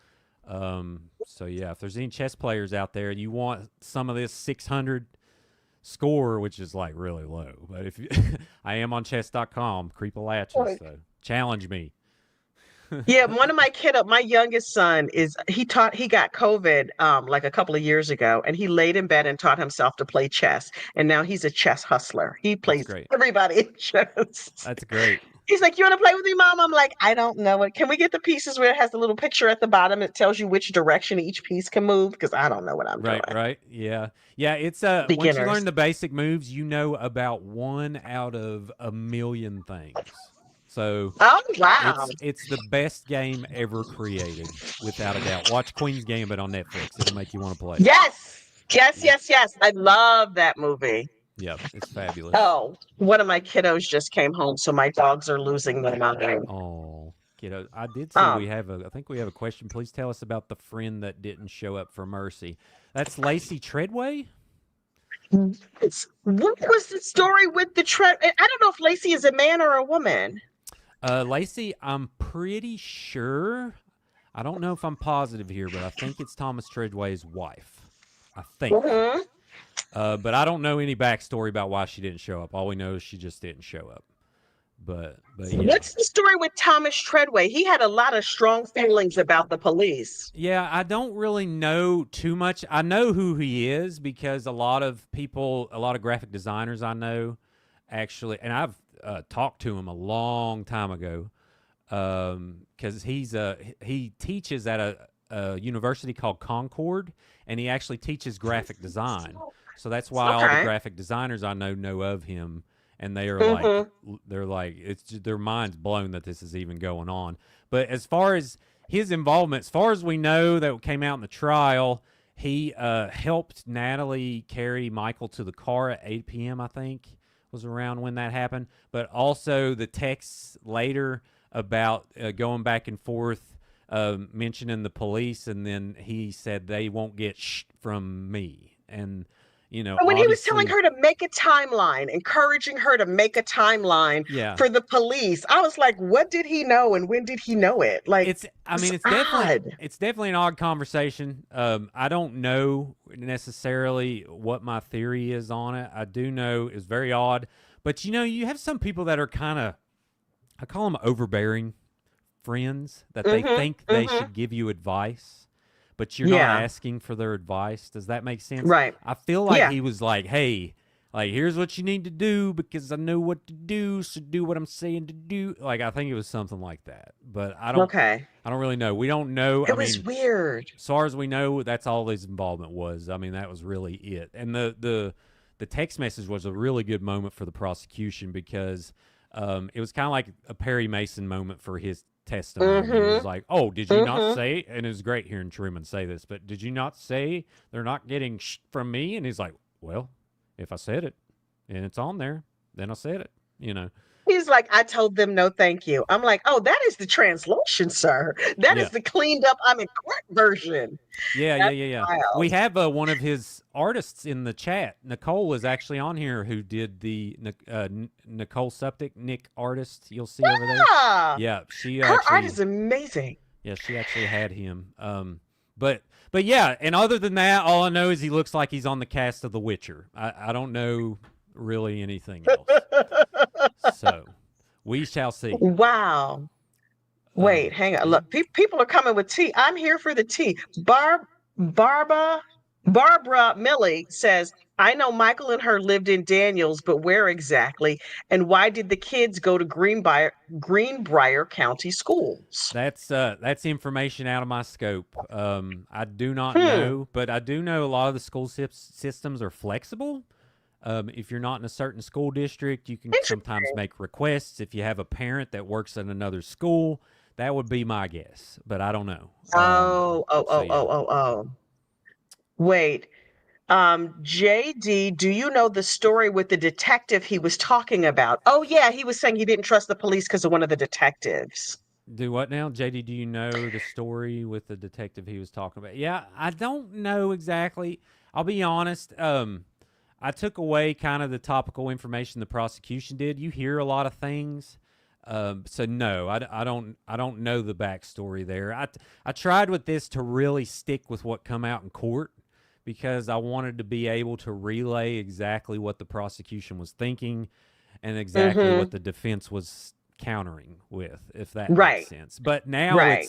So yeah, if there's any chess players out there and you want some of this 600 score, which is like really low, but if you, I am on chess.com, Creepalachia, so challenge me. Yeah, one of my youngest son he got COVID like a couple of years ago, and he laid in bed and taught himself to play chess. And now he's a chess hustler. He That's plays great. everybody in chess. That's great. He's like, "You want to play with me, Mom?" I'm like, "I don't know it. Can we get the pieces where it has the little picture at the bottom? It tells you which direction each piece can move because I don't know what I'm Right, doing." right. Yeah. Yeah, it's once you learn Beginners. the basic moves, you know about one out of a million things. So Oh wow. it's the best game ever created, without a doubt. Watch Queen's Gambit on Netflix. It'll make you want to play. Yes. Yes, Yeah. yes, yes. I love that movie. Yeah, it's fabulous. Oh, one of my kiddos just came home, so my dogs are losing their mind. Oh, kiddo. I did see Um, I think we have a question. Please tell us about the friend that didn't show up for Mercy. That's Lacey Treadway? what was the story with the I don't know if Lacey is a man or a woman. Lacey, I'm pretty sure. I don't know if I'm positive here, but I think it's Thomas Treadway's wife. I think. Hmm. But I don't know any backstory about why she didn't show up. All we know is she just didn't show up. But yeah. What's the story with Thomas Treadway? He had a lot of strong feelings about the police. Yeah, I don't really know too much. I know who he is because a lot of people, a lot of graphic designers I know actually, and I've talked to him a long time ago because he teaches at a university called Concord, and he actually teaches graphic design. So that's why all the Okay. graphic designers I know of him, and they are Hmm. like it's just, their minds blown that this is even going on. But as far as his involvement, as far as we know, that came out in the trial, he helped Natalie carry Michael to the car at 8 p.m. I think was around when that happened. But also the texts later about going back and forth, mentioning the police, and then he said they won't get from me, and When he was telling obviously, her to make a timeline, encouraging her to make a timeline yeah. for the police, I was like, what did he know and when did he know it? Like, I it's mean, odd. it's definitely an odd conversation. I don't know necessarily what my theory is on it. I do know it's very odd, but you have some people that are kind of, I call them overbearing friends, that they Hmm. think they Hmm. should give you advice, but you're not Yeah, asking for their advice. Does that make sense? right. I feel like Yeah. he was like, "Hey, like here's what you need to do because I know what to do, so do what I'm saying to do." Like I think it was something like that, but Okay. I don't really know. We don't know. I It was mean, weird. as far as we know, that's all his involvement was. I mean, that was really it. And the text message was a really good moment for the prosecution because it was kind of like a Perry Mason moment for his testimony. It was Hmm. like, "Oh, did you not Hmm. say?" And it was great hearing Truman say this, but did you not say they're not getting from me? And he's like, "Well, if I said it and it's on there, then I said it." You know? He's like, I told them no, thank you. I'm like, oh, that is the translation, sir. That is Yeah. the cleaned up, I'm in court version. Yeah, yeah, That's yeah, yeah. We wild. have one of his artists in the chat. Nicole is actually on here who did the Nicole Suptic, Nick artist. You'll see over there. Ah, Yeah, she her art actually, is amazing. yeah, she actually had him. But yeah, and other than that, all I know is he looks like he's on the cast of The Witcher. I don't know really anything else. So we shall see. Wow. Wait, hang on. Yeah. Look, people are coming with tea. I'm here for the tea. Barbara, Barbara Millie says, I know Michael and her lived in Daniels, but where exactly? And why did the kids go to Greenbrier County schools? That's information out of my scope. I do not Hmm. know, but I do know a lot of the school systems are flexible. If you're not in a certain school district, you can sometimes Interesting. make requests. If you have a parent that works at another school, that would be my guess, but I don't know. Oh, oh, So oh, yeah, oh, oh, oh. Wait. JD, do you know the story with the detective he was talking about? Oh, yeah, he was saying he didn't trust the police because of one of the detectives. do what now, JD? Do you know the story with the detective he was talking about? Yeah, I don't know exactly. I'll be honest. I took away kind of the topical information the prosecution did. You hear a lot of things. So no, I don't know the backstory there. I tried with this to really stick with what come out in court because I wanted to be able to relay exactly what the prosecution was thinking and exactly Mm-hmm. what the defense was countering with, if that makes Right. sense. But now Right.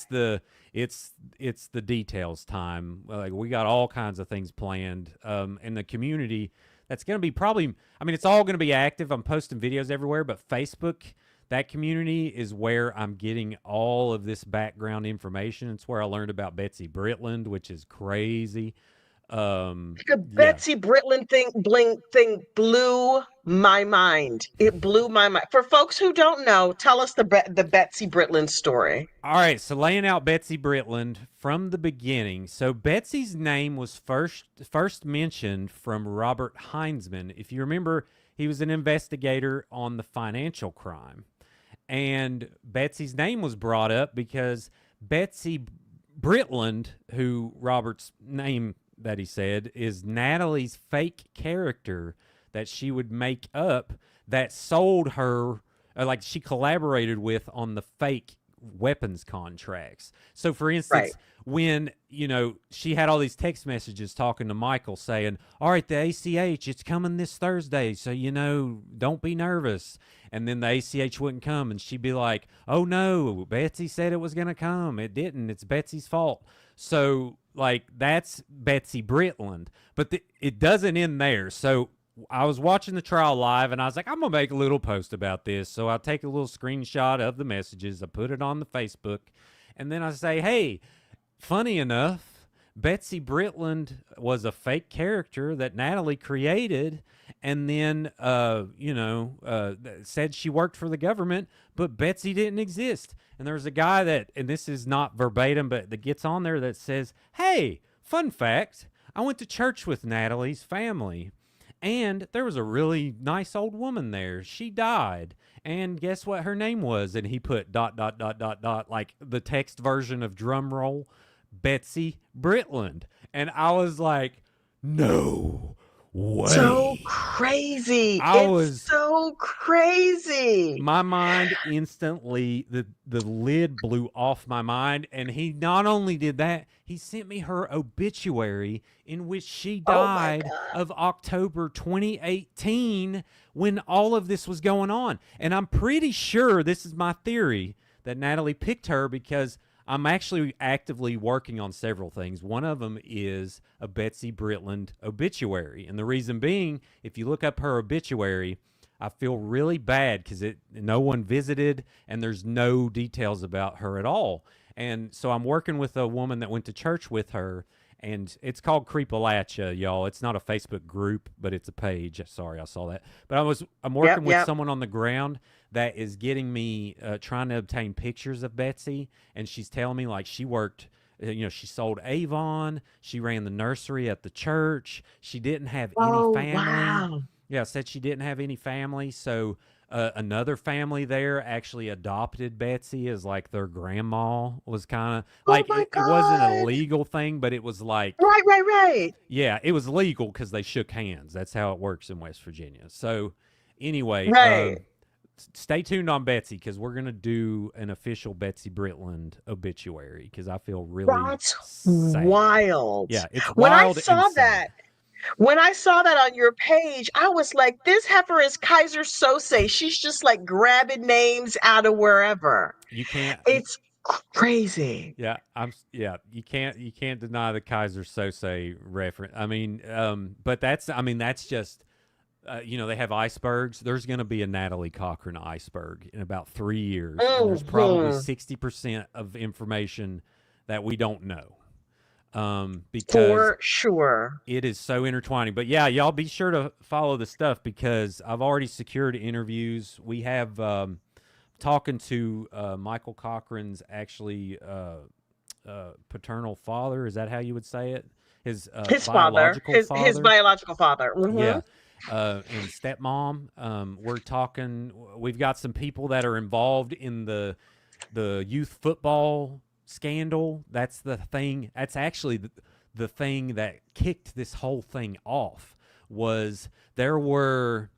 it's the details time. Like, we got all kinds of things planned, in the community. That's going to be probably, I mean, it's all going to be active. I'm posting videos everywhere, but Facebook, that community is where I'm getting all of this background information. It's where I learned about Betsy Britland, which is crazy. The Yeah. Betsy Britland thing blew my mind. It blew my mind. For folks who don't know, tell us the Betsy Britland story. All right, so laying out Betsy Britland from the beginning. So Betsy's name was first mentioned from Robert Heinzman. If you remember, he was an investigator on the financial crime. And Betsy's name was brought up because Betsy Britland, who Robert's name that he said is Natalie's fake character that she would make up, that sold her, like she collaborated with on the fake weapons contracts. So, for Right. instance, when, she had all these text messages talking to Michael saying, all right, the ACH, it's coming this Thursday, so, don't be nervous. And then the ACH wouldn't come, and she'd be like, oh no, Betsy said it was going to come. It didn't. It's Betsy's fault. So, like, that's Betsy Britland. But it doesn't end there. So I was watching the trial live, and I was like, I'm going to make a little post about this. So I take a little screenshot of the messages. I put it on the Facebook. And then I say, hey, funny enough, Betsy Britland was a fake character that Natalie created, and then, said she worked for the government, but Betsy didn't exist. And there's a guy that, and this is not verbatim, but that gets on there that says, hey, fun fact, I went to church with Natalie's family, and there was a really nice old woman there. She died. And guess what her name was? And he put ... like the text version of drum roll, Betsy Britland. And I was like, no way. So crazy. It's so crazy. My mind instantly, the lid blew off my mind. And he not only did that, he sent me her obituary in which she died of October 2018 when all of this was going on. And I'm pretty sure, this is my theory, that Natalie picked her because I'm actually actively working on several things. One of them is a Betsy Britland obituary. And the reason being, if you look up her obituary, I feel really bad because no one visited and there's no details about her at all. And so I'm working with a woman that went to church with her, and it's called Creepalachia, y'all. It's not a Facebook group, but it's a page. Sorry, I saw that. But I'm working with someone on the ground that is getting me, trying to obtain pictures of Betsy, and she's telling me, like, she worked, she sold Avon, she ran the nursery at the church, she didn't have any family. Wow. Yeah, said she didn't have any family, so another family there actually adopted Betsy as, like, their grandma. Was kind of like, it wasn't a legal thing, but it was like, right. Yeah, it was legal because they shook hands. That's how it works in West Virginia. So anyway, Right. Stay tuned on Betsy because we're going to do an official Betsy Britland obituary because I feel really sad. Wild. Yeah, it's When I wild saw and sad. when I saw that on your page, I was like, this heifer is Kaiser Sose. She's just like grabbing names out of wherever. You can't. It's crazy. Yeah, you can't deny the Kaiser Sose reference. I mean, but that's just, they have icebergs. There's going to be a Natalie Cochran iceberg in about 3 years, and there's probably 60% of information that we don't know. Because for sure it is so intertwining. But yeah, y'all be sure to follow the stuff because I've already secured interviews. We have talking to Michael Cochran's actually paternal father. Is that how you would say it? His biological father. His biological father. Mm-hmm. Yeah. And stepmom. We're talking. We've got some people that are involved in the youth football scandal. That's the thing. That's actually the thing that kicked this whole thing off. Was there were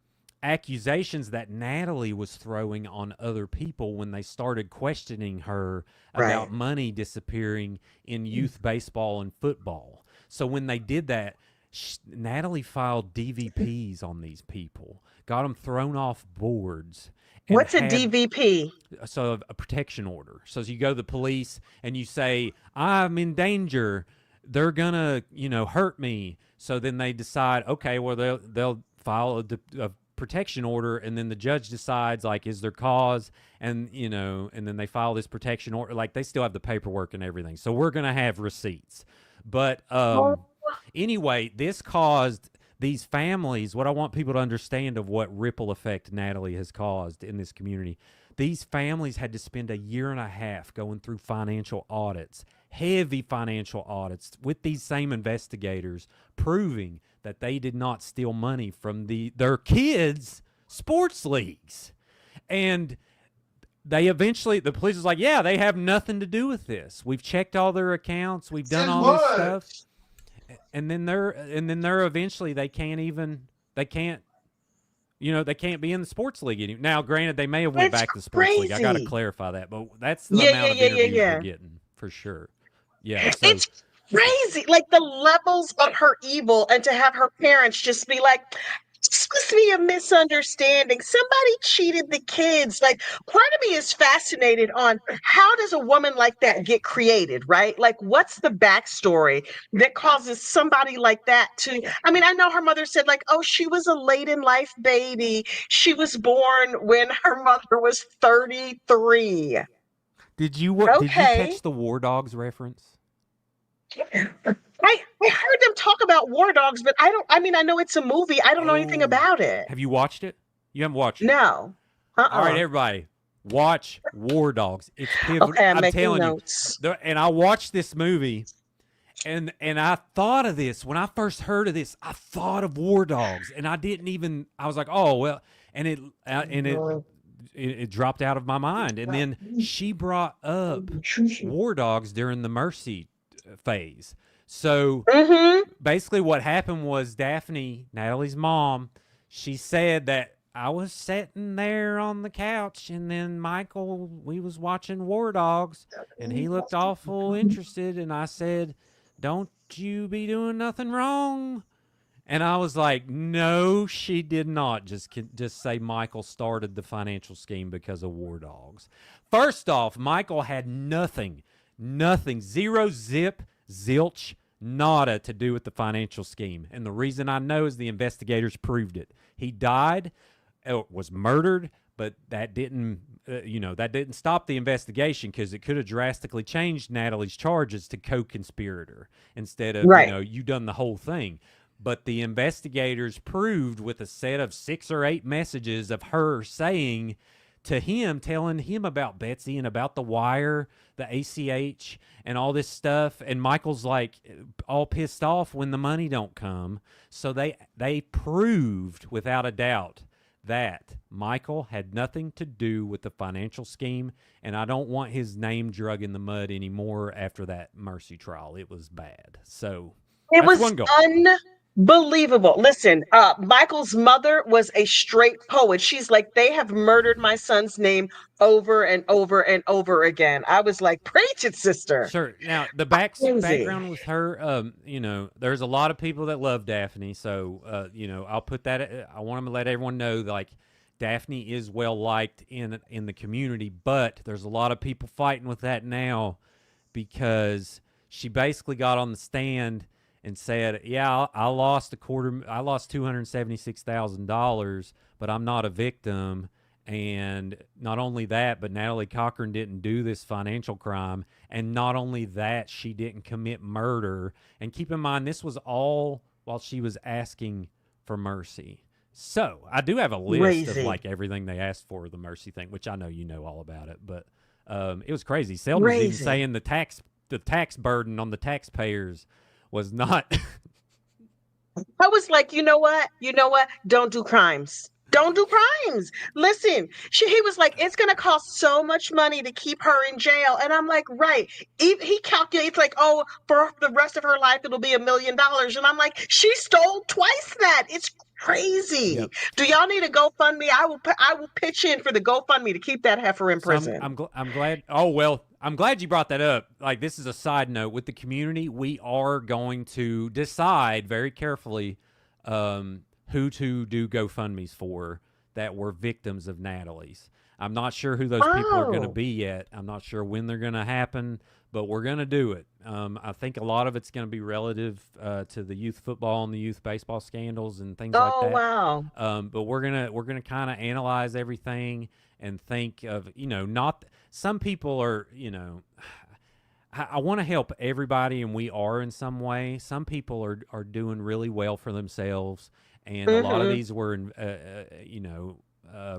accusations that Natalie was throwing on other people when they started questioning her about money disappearing in youth baseball and football. So when they did that, Natalie filed DVPs on these people, got them thrown off boards, and What's a had DVP? so a protection order. So you go to the police and you say, I'm in danger. They're gonna, hurt me. So then they decide, okay, well they'll file a protection order, and then the judge decides, like, is there cause, and and then they file this protection order. Like, they still have the paperwork and everything. So we're gonna have receipts. But anyway, this caused these families, what I want people to understand of what ripple effect Natalie has caused in this community. These families had to spend a year and a half going through financial audits, heavy financial audits, with these same investigators, proving that they did not steal money from their kids' sports leagues. And the police was like, yeah, they have nothing to do with this. We've checked all their accounts. We've done all this stuff. And then they're eventually they can't they can't be in the sports league anymore. Now, granted, they may have went back to the sports league. I got to clarify that, but that's the amount of interviews we're getting for sure. Yeah, so It's crazy. Like the levels of her evil, and to have her parents just be like, this must be a misunderstanding. Somebody cheated the kids. Like, part of me is fascinated on how does a woman like that get created, right? Like, what's the backstory that causes somebody like that to? I mean, I know her mother said, like, oh, she was a late in life baby. She was born when her mother was 33. Did you catch the War Dogs reference? I heard them talk about War Dogs, but I know it's a movie. I don't know anything about it. Have you watched it? You haven't watched it? No. All right, everybody, watch War Dogs. It's pivotal. Okay, I'm making telling notes. you. And I watched this movie, and I thought of this. When I first heard of this, I thought of War Dogs, and I was like, oh, well, and it dropped out of my mind. And then she brought up War Dogs during the Mercy phase. So basically what happened was Daphne, Natalie's mom, she said that I was sitting there on the couch, and then Michael, we was watching War Dogs, and he looked awful interested, and I said, don't you be doing nothing wrong. And I was like, no, she did not just say Michael started the financial scheme because of War Dogs. First off, Michael had nothing, zero, zip, zilch, nada to do with the financial scheme. And the reason I know is the investigators proved it. He died, was murdered, but that didn't stop the investigation, because it could have drastically changed Natalie's charges to co-conspirator instead of, you done the whole thing. But the investigators proved with a set of 6 or 8 messages of her saying to him, telling him about Betsy and about the wire, the ACH, and all this stuff. And Michael's like all pissed off when the money don't come. So they proved without a doubt that Michael had nothing to do with the financial scheme. And I don't want his name drug in the mud anymore after that Mercy trial. It was bad. So it was unbelievable. Listen, Michael's mother was a straight poet. She's like, they have murdered my son's name over and over and over again. I was like, preach it, sister. Sure. Now, the background with her, there's a lot of people that love Daphne. So, I'll put that, I want to let everyone know, like, Daphne is well liked in the community, but there's a lot of people fighting with that now, because she basically got on the stand and said, yeah, I lost $276,000, but I'm not a victim. And not only that, but Natalie Cochran didn't do this financial crime. And not only that, she didn't commit murder. And keep in mind, this was all while she was asking for mercy. So I do have a list of like everything they asked for, the mercy thing, which I know you know all about it. But it was crazy. Selden's even saying the tax burden on the taxpayers was not. I was like, you know what? Don't do crimes. Don't do crimes. Listen, he was like, it's going to cost so much money to keep her in jail. And I'm like, right. He calculates like, oh, for the rest of her life, it'll be $1 million. And I'm like, she stole twice that. It's crazy. Yep. Do y'all need a GoFundMe? I will pitch in for the GoFundMe to keep that heifer in prison. I'm glad. Oh, well, I'm glad you brought that up. Like, this is a side note. With the community, we are going to decide very carefully who to do GoFundMes for that were victims of Natalie's. I'm not sure who those people are going to Oh, be yet. I'm not sure when they're going to happen, but we're going to do it. I think a lot of it's going to be relative to the youth football and the youth baseball scandals and things like oh, that. wow. But we're gonna kind of analyze everything and think of, not some people are, I want to help everybody, and we are in some way. Some people are doing really well for themselves, and a lot of Mm-hmm. these were,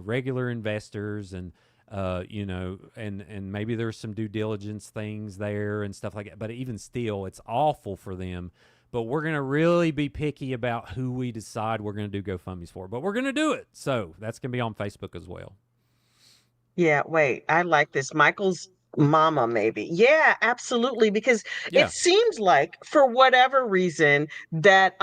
regular investors, and and maybe there's some due diligence things there and stuff like that. But even still, it's awful for them. But we're gonna really be picky about who we decide we're gonna do GoFundmes for. But we're gonna do it, so that's gonna be on Facebook as well. Yeah, wait, I like this. Michael's mama, maybe. Yeah, absolutely. Because it Yeah, seems like for whatever reason that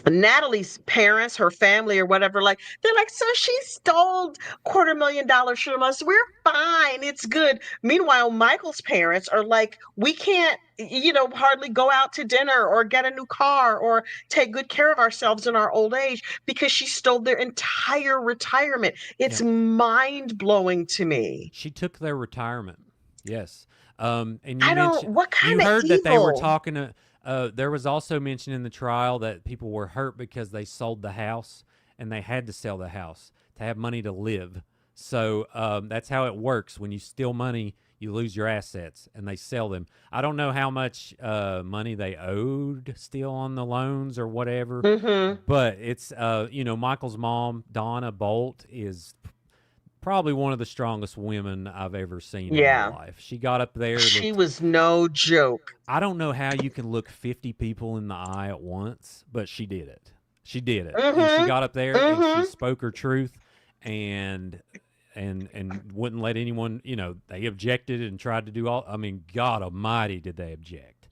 Natalie's parents, her family, or whatever, like they're like, so she stole $250,000 from us. We're fine. It's good. Meanwhile, Michael's parents are like, we can't, hardly go out to dinner or get a new car or take good care of ourselves in our old age because she stole their entire retirement. yeah. It's mind blowing to me. She took their retirement. Yes. And you I don't, mentioned what you kind of heard that they were evil? talking to. There was also mention in the trial that people were hurt because they sold the house and they had to sell the house to have money to live. So that's how it works. When you steal money, you lose your assets and they sell them. I don't know how much money they owed still on the loans or whatever, Hmm. but it's Michael's mom, Donna Bolt, is probably one of the strongest women I've ever seen in my Yeah, life. She got up there, she looked. was no joke. I don't know how you can look 50 people in the eye at once, but she did it. She did it, and she Hmm. got up there and she Hmm. spoke her truth, and and wouldn't let anyone. They objected and tried to do all. I mean, God Almighty, did they object?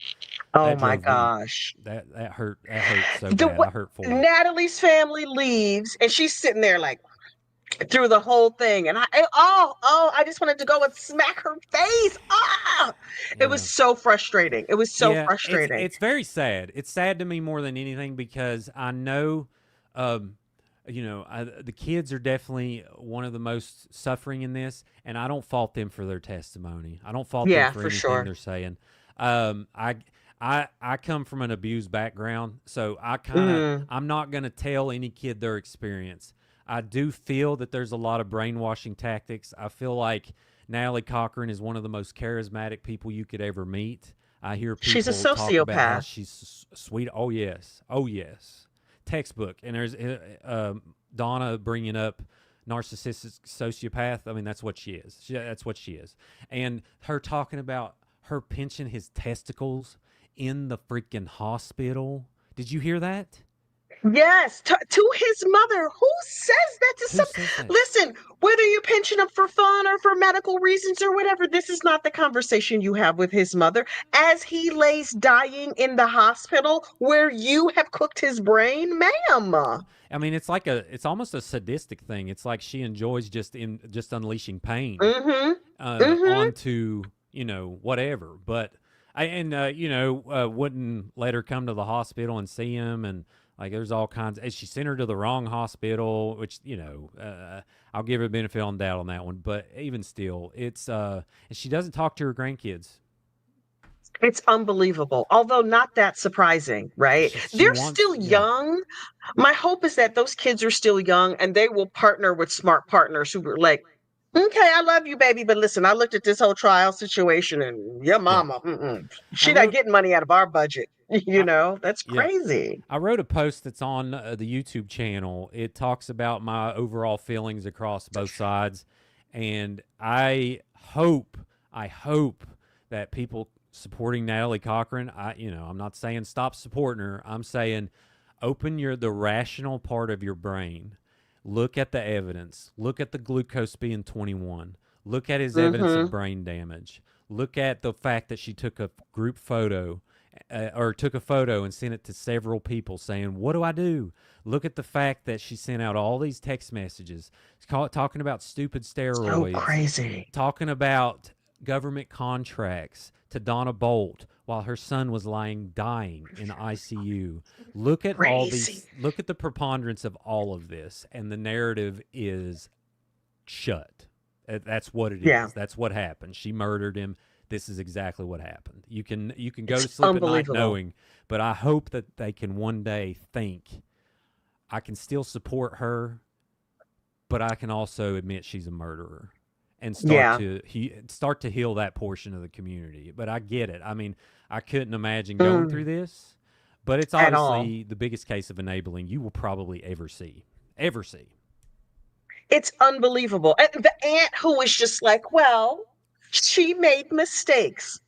Oh That my drove me. gosh. That hurt. That hurt so The bad. what I hurt for her. Natalie's family leaves and she's sitting there like through the whole thing. And I just wanted to go and smack her face. Ah, it was Yeah. so frustrating. It was so Yeah, it's frustrating. it's very sad. It's sad to me more than anything because I know, um, the kids are definitely one of the most suffering in this, and I don't fault them for their testimony. I don't fault them Yeah, for for anything sure. they're saying. Um, I I come from an abused background, so Mm, I'm not going to tell any kid their experience. I do feel that there's a lot of brainwashing tactics. I feel like Natalie Cochran is one of the most charismatic people you could ever meet. I hear she's a people talk about how sociopath. she's sweet. Oh yes, oh yes, textbook. And there's Donna bringing up narcissistic sociopath. I mean, that's what she is. That's what she is. And her talking about her pinching his testicles in the freaking hospital. Did you hear that? Yes, to his mother. Who says that to Who some? says that? Listen, whether you're pinching him for fun or for medical reasons or whatever, this is not the conversation you have with his mother as he lays dying in the hospital where you have cooked his brain, ma'am. I mean, it's almost a sadistic thing. It's like she enjoys just unleashing pain Mm-hmm. Mm-hmm. onto whatever. But wouldn't let her come to the hospital and see him, and like there's all kinds. And she sent her to the wrong hospital, which I'll give her the benefit on doubt on that one. But even still, it's and she doesn't talk to her grandkids. It's unbelievable, although not that surprising, right? She They're wants, still yeah, young. My hope is that those kids are still young and they will partner with smart partners who are like, okay, I love you, baby, but listen, I looked at this whole trial situation and your yeah. mama, I she not wrote, getting money out of our budget. I, That's yeah, crazy. I wrote a post that's on the YouTube channel. It talks about my overall feelings across both sides, and I hope that people supporting Natalie Cochran. I'm not saying stop supporting her. I'm saying open the rational part of your brain. Look at the evidence. Look at the glucose being 21. Look at his evidence of Hmm. brain damage. Look at the fact that she took a group photo or took a photo and sent it to several people saying, "What do I do?" Look at the fact that she sent out all these text messages talking about stupid So steroids, crazy. talking about government contracts to Donna Bolt while her son was dying in the ICU. Look at all Crazy. these, look at the preponderance of all of this, and the narrative is shut. That's what it Yeah. is. That's what happened. She murdered him. This is exactly what happened. You can go to It's sleep at night unbelievable. knowing, but I hope that they can one day think I can still support her, but I can also admit she's a murderer and Yeah. start to heal that portion of the community. But I get it. I mean, I couldn't imagine going through Mm, this, but it's at all. obviously the biggest case of enabling you will probably ever see. Ever see. It's unbelievable. And the aunt who was just like, well, she made mistakes.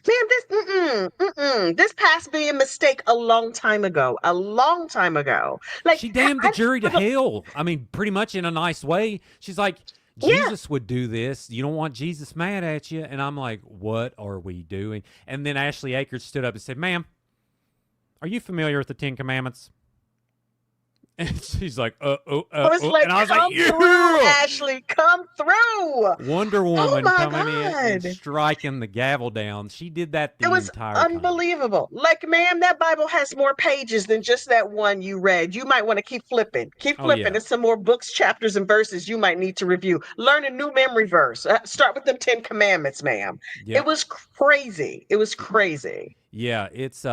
Ma'am, this passed me a mistake a long time ago. A long time ago. Like, She damned the jury to for the, hell. I mean, pretty much in a nice way. She's like, yeah, Jesus would do this. You don't want Jesus mad at you. And I'm like, what are we doing? And then Ashley Akers stood up and said, ma'am, are you familiar with the Ten Commandments? And she's like, I was like, and I was like, come through, yeah. Ashley, come through. Wonder Oh Woman my coming in and God. striking the gavel down. She did that It the was entire time. unbelievable. Like, ma'am, that Bible has more pages than just that one you read. You might want to keep flipping. Keep Oh flipping. yeah, There's some more books, chapters, and verses you might need to review. Learn a new memory verse. Start with them 10 commandments, ma'am. It yep, was crazy. It was crazy. yeah. It's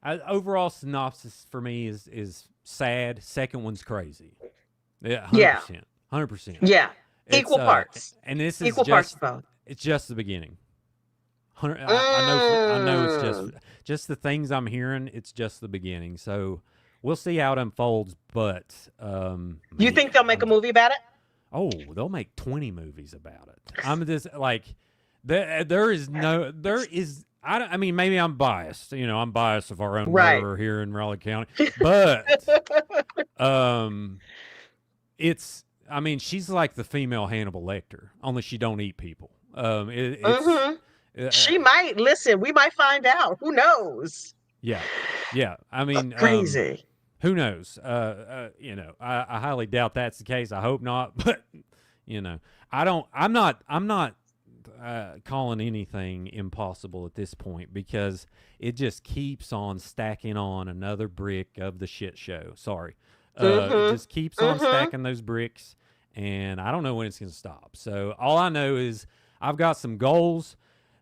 and overall synopsis for me is sad. Second one's crazy. Yeah, Yeah. 100%, 100%. Yeah. It's Equal parts. and this is Equal parts just of both. it's just the beginning. I know it's Mm. just the things I'm hearing. It's just the beginning. So we'll see how it unfolds. But You man, think they'll make a movie about it? oh, they'll make 20 movies about it. I'm just like there is no there is. I mean, maybe I'm biased. You know, I'm biased of our own Right. murderer here in Raleigh County, but um, it's. I mean, she's like the female Hannibal Lecter, only she don't eat people. It's Hmm. uh, She might listen. We might find out. Who knows? yeah, yeah. I mean, Crazy. who knows? You know, I highly doubt that's the case. I hope not, but you know, I don't. I'm not calling anything impossible at this point because it just keeps on stacking on another brick of the shit show. Sorry, it Hmm. just keeps on Hmm. stacking those bricks, and I don't know when it's going to stop. So all I know is I've got some goals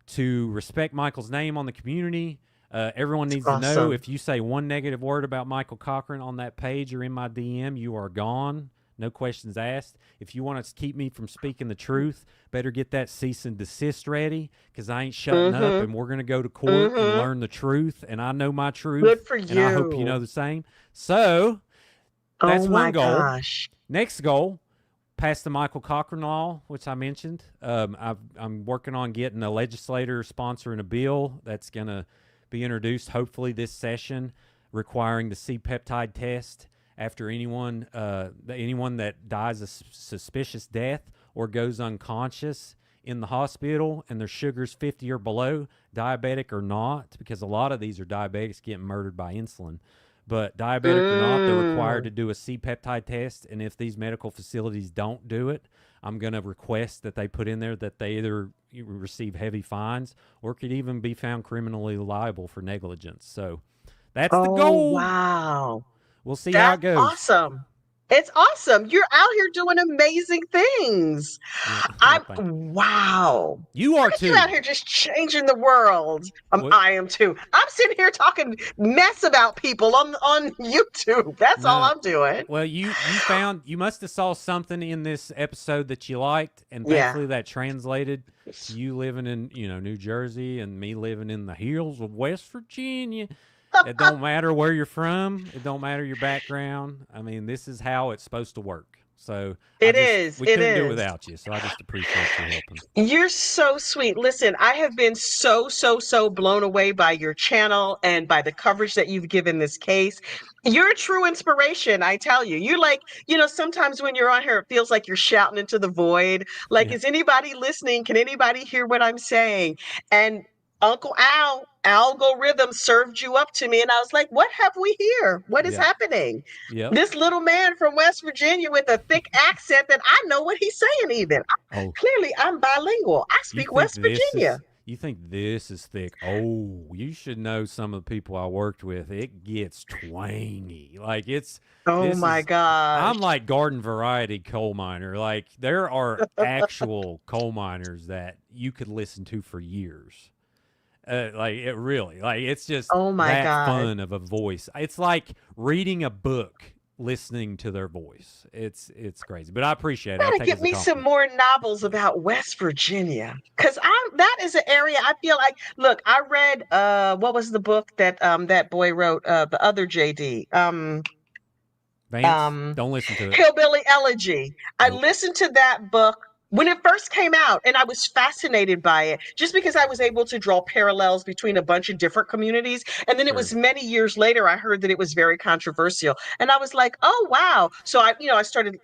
to respect Michael's name on the community. Everyone needs to know Awesome. if you say one negative word about Michael Cochran on that page or in my DM, you are gone. No questions asked. If you want to keep me from speaking the truth, better get that cease and desist ready because I ain't shutting up Hmm. and we're going to go to court and Hmm. learn the truth. And I know my Good truth for and I hope you know you. the same. So Oh that's one my goal. gosh. Next goal, pass the Michael Cochran law, which I mentioned. I'm working on getting a legislator sponsoring a bill that's going to be introduced hopefully this session requiring the C-peptide test after anyone that dies a suspicious death or goes unconscious in the hospital and their sugar's 50 or below, diabetic or not, because a lot of these are diabetics getting murdered by insulin. But diabetic or not, they're required Mm. to do a C-peptide test. And if these medical facilities don't do it, I'm going to request that they put in there that they either receive heavy fines or could even be found criminally liable for negligence. So that's the Oh goal. wow. We'll see how it That's goes. awesome. It's awesome. You're out here doing amazing things. Yeah. Well, I'm thank you. wow. You are Look at you out too. here just changing the world. What? I am too. I'm sitting here talking mess about people on YouTube. That's all No. I'm doing. Well, you must have saw something in this episode that you liked, and Yeah. thankfully that translated to you living in New Jersey and me living in the hills of West Virginia. It don't matter where you're from. It don't matter your background. I mean, this is how it's supposed to work. So It is. we It couldn't do it is. without you. So I just appreciate you helping. You're so sweet. Listen, I have been so blown away by your channel and by the coverage that you've given this case. You're a true inspiration, I tell you. You're like, sometimes when you're on here, it feels like you're shouting into the void. Like, Yeah. is anybody listening? Can anybody hear what I'm saying? And Uncle Al, algorithm served you up to me. And I was like, what have we here? What is Yep. happening? Yep. This little man from West Virginia with a thick accent that I know what he's saying, even. Oh, Clearly, I'm bilingual. I you speak think West Virginia. you think this is thick. Oh, you should know some of the people I worked with. It gets twangy. Like Oh this my is, gosh. I'm like garden variety coal miner. Like there are actual coal miners that you could listen to for years. Like it really, like it's just Oh my that gosh. fun of a voice. It's like reading a book, listening to their voice. It's crazy, but I appreciate it. I'll Gotta take it get as a me some compliment. more novels about West Virginia. Cause that is an area I feel like, look, I read what was the book that that boy wrote, the other JD. Vance, Um don't listen to it. Hillbilly Elegy. I Nope. listened to that book when it first came out, and I was fascinated by it just because I was able to draw parallels between a bunch of different communities. And then it Sure. was many years later I heard that it was very controversial, and I was like, oh wow. So I started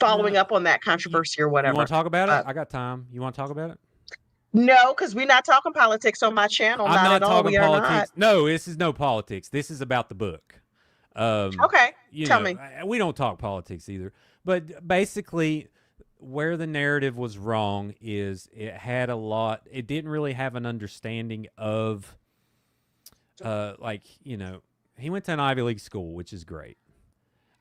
following No, up on that you controversy or you whatever. want to talk about it? uh, I got time. You want to talk about it? no, because we're not talking politics on my channel, I'm not at not all. talking We are not. politics. No, this is no politics. This is about the book. Okay, You tell know, me. we don't talk politics either. But basically, where the narrative was wrong is it had a lot. It didn't really have an understanding of, like he went to an Ivy League school, which is great.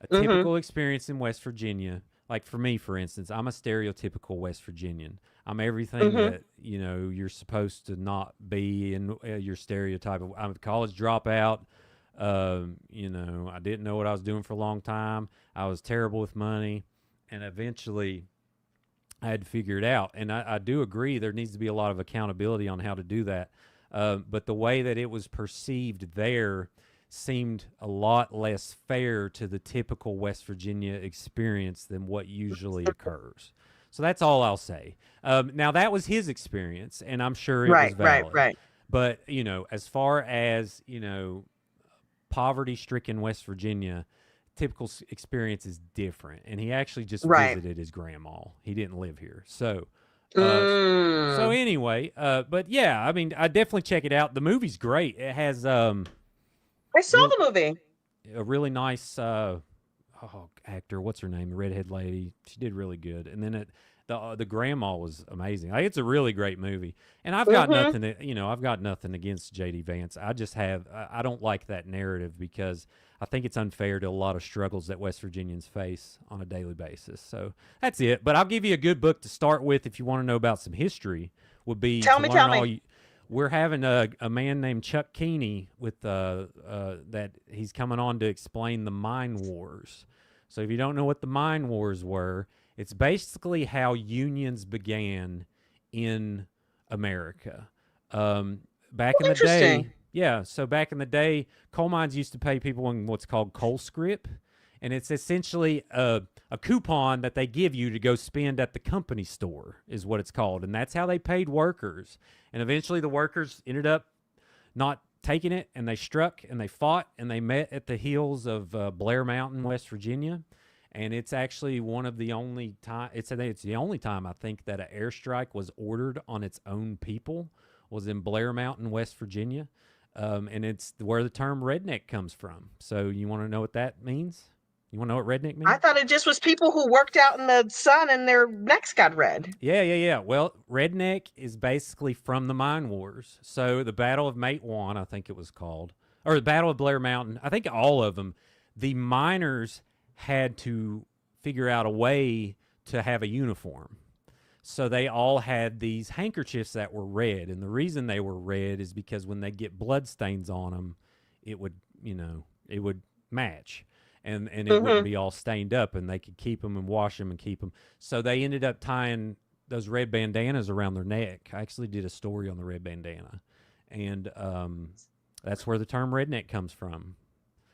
A Mm-hmm. typical experience in West Virginia, like for me, for instance, I'm a stereotypical West Virginian. I'm everything Mm-hmm. that you're supposed to not be in your stereotype. I'm a college dropout. I didn't know what I was doing for a long time. I was terrible with money, and eventually, I had to figure it out. And I do agree there needs to be a lot of accountability on how to do that. But the way that it was perceived there seemed a lot less fair to the typical West Virginia experience than what usually occurs. So that's all I'll say. Now, that was his experience, and I'm sure it was Right, right, valid. right, But, as far as, poverty stricken West Virginia, typical experience is different. And he actually just right. visited his grandma. He didn't live here. So Mm. anyway, but yeah, I mean, I definitely check it out. The movie's great. It has I saw real the movie. a really nice actor. What's her name? The redhead lady. She did really good. And then the grandma was amazing. Like, it's a really great movie. And I've got Mm-hmm. nothing. I've got nothing against JD Vance. I just have. I don't like that narrative because I think it's unfair to a lot of struggles that West Virginians face on a daily basis. So that's it. But I'll give you a good book to start with if you want to know about some history. Would be Tell to me, learn tell all me. you. We're having a man named Chuck Keeney with that he's coming on to explain the mine wars. So if you don't know what the mine wars were, it's basically how unions began in America. Back in the Interesting. day, yeah. So back in the day, coal mines used to pay people in what's called coal scrip, and it's essentially a coupon that they give you to go spend at the company store, is what it's called, and that's how they paid workers. And eventually, the workers ended up not taking it, and they struck and they fought and they met at the hills of Blair Mountain, West Virginia. And it's actually one of the only time it's the only time I think that an airstrike was ordered on its own people was in Blair Mountain, West Virginia. And it's where the term redneck comes from. So you want to know what that means? You want to know what redneck I means? thought it just was people who worked out in the sun and their necks got red. Yeah. Well, redneck is basically from the mine wars. So the Battle of Matewan, I think it was called, or the Battle of Blair Mountain. I think all of them. The miners had to figure out a way to have a uniform. So they all had these handkerchiefs that were red, and the reason they were red is because when they get blood stains on them, it would, it would match, and it wouldn't Mm-hmm. be all stained up, and they could keep them and wash them and keep them. So they ended up tying those red bandanas around their neck. I actually did a story on the red bandana, and that's where the term redneck comes from.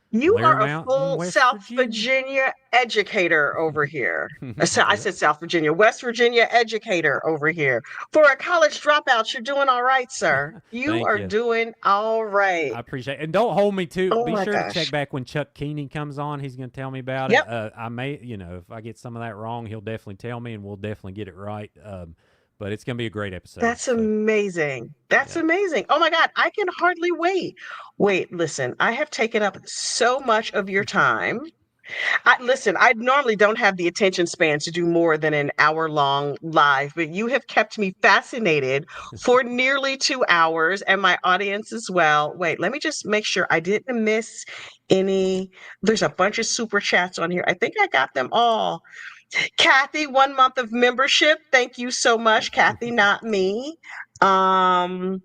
You Blair are a Mountain, full West South Virginia. Virginia educator over here. I Yep. said South Virginia, West Virginia educator over here. For a college dropout, you're doing all right, sir. You Thank are you. doing all I right. appreciate it. And don't hold me to. Oh Be my sure to check gosh. back when Chuck Keeney comes on. He's going to tell me about it. Yep. I may, if I get some of that wrong, he'll definitely tell me, and we'll definitely get it right. But it's going to be a great episode. That's So amazing. That's yeah, amazing. Oh my God, I can hardly wait. Wait, listen, I have taken up so much of your time. Listen, I normally don't have the attention span to do more than an hour long live, but you have kept me fascinated for nearly 2 hours and my audience as well. Wait, let me just make sure I didn't miss any. There's a bunch of super chats on here. I think I got them all. Kathy, 1 month of membership. Thank you so much, Kathy, not me. Um,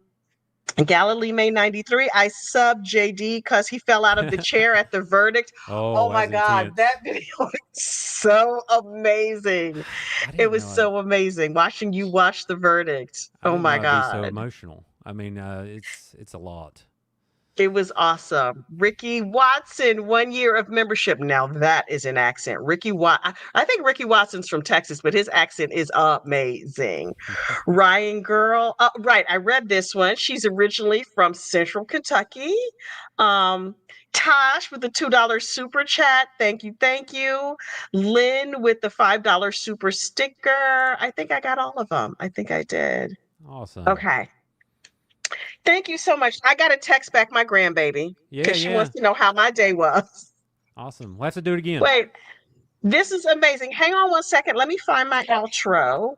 Galilee May 93. I sub JD because he fell out of the chair at the verdict. Oh, Oh my that's God, that intense. video is so amazing. I It didn't was know. so amazing watching you watch the verdict. I Oh didn't know my I'd be so God. emotional. I mean, it's a lot. It was awesome. Ricky Watson, 1 year of membership. Now that is an accent. I think Ricky Watson's from Texas, but his accent is amazing. Ryan Girl. Right. I read this one. She's originally from Central Kentucky. Um, Tosh with the $2 super chat. Thank you. Thank you. Lynn with the $5 super sticker. I think I got all of them. I think I did. Awesome. Okay. Thank you so much. I got to text back my grandbaby Yeah, because she yeah. wants to know how my day was. Awesome. We'll have to do it again. Wait, this is amazing. Hang on 1 second. Let me find my outro.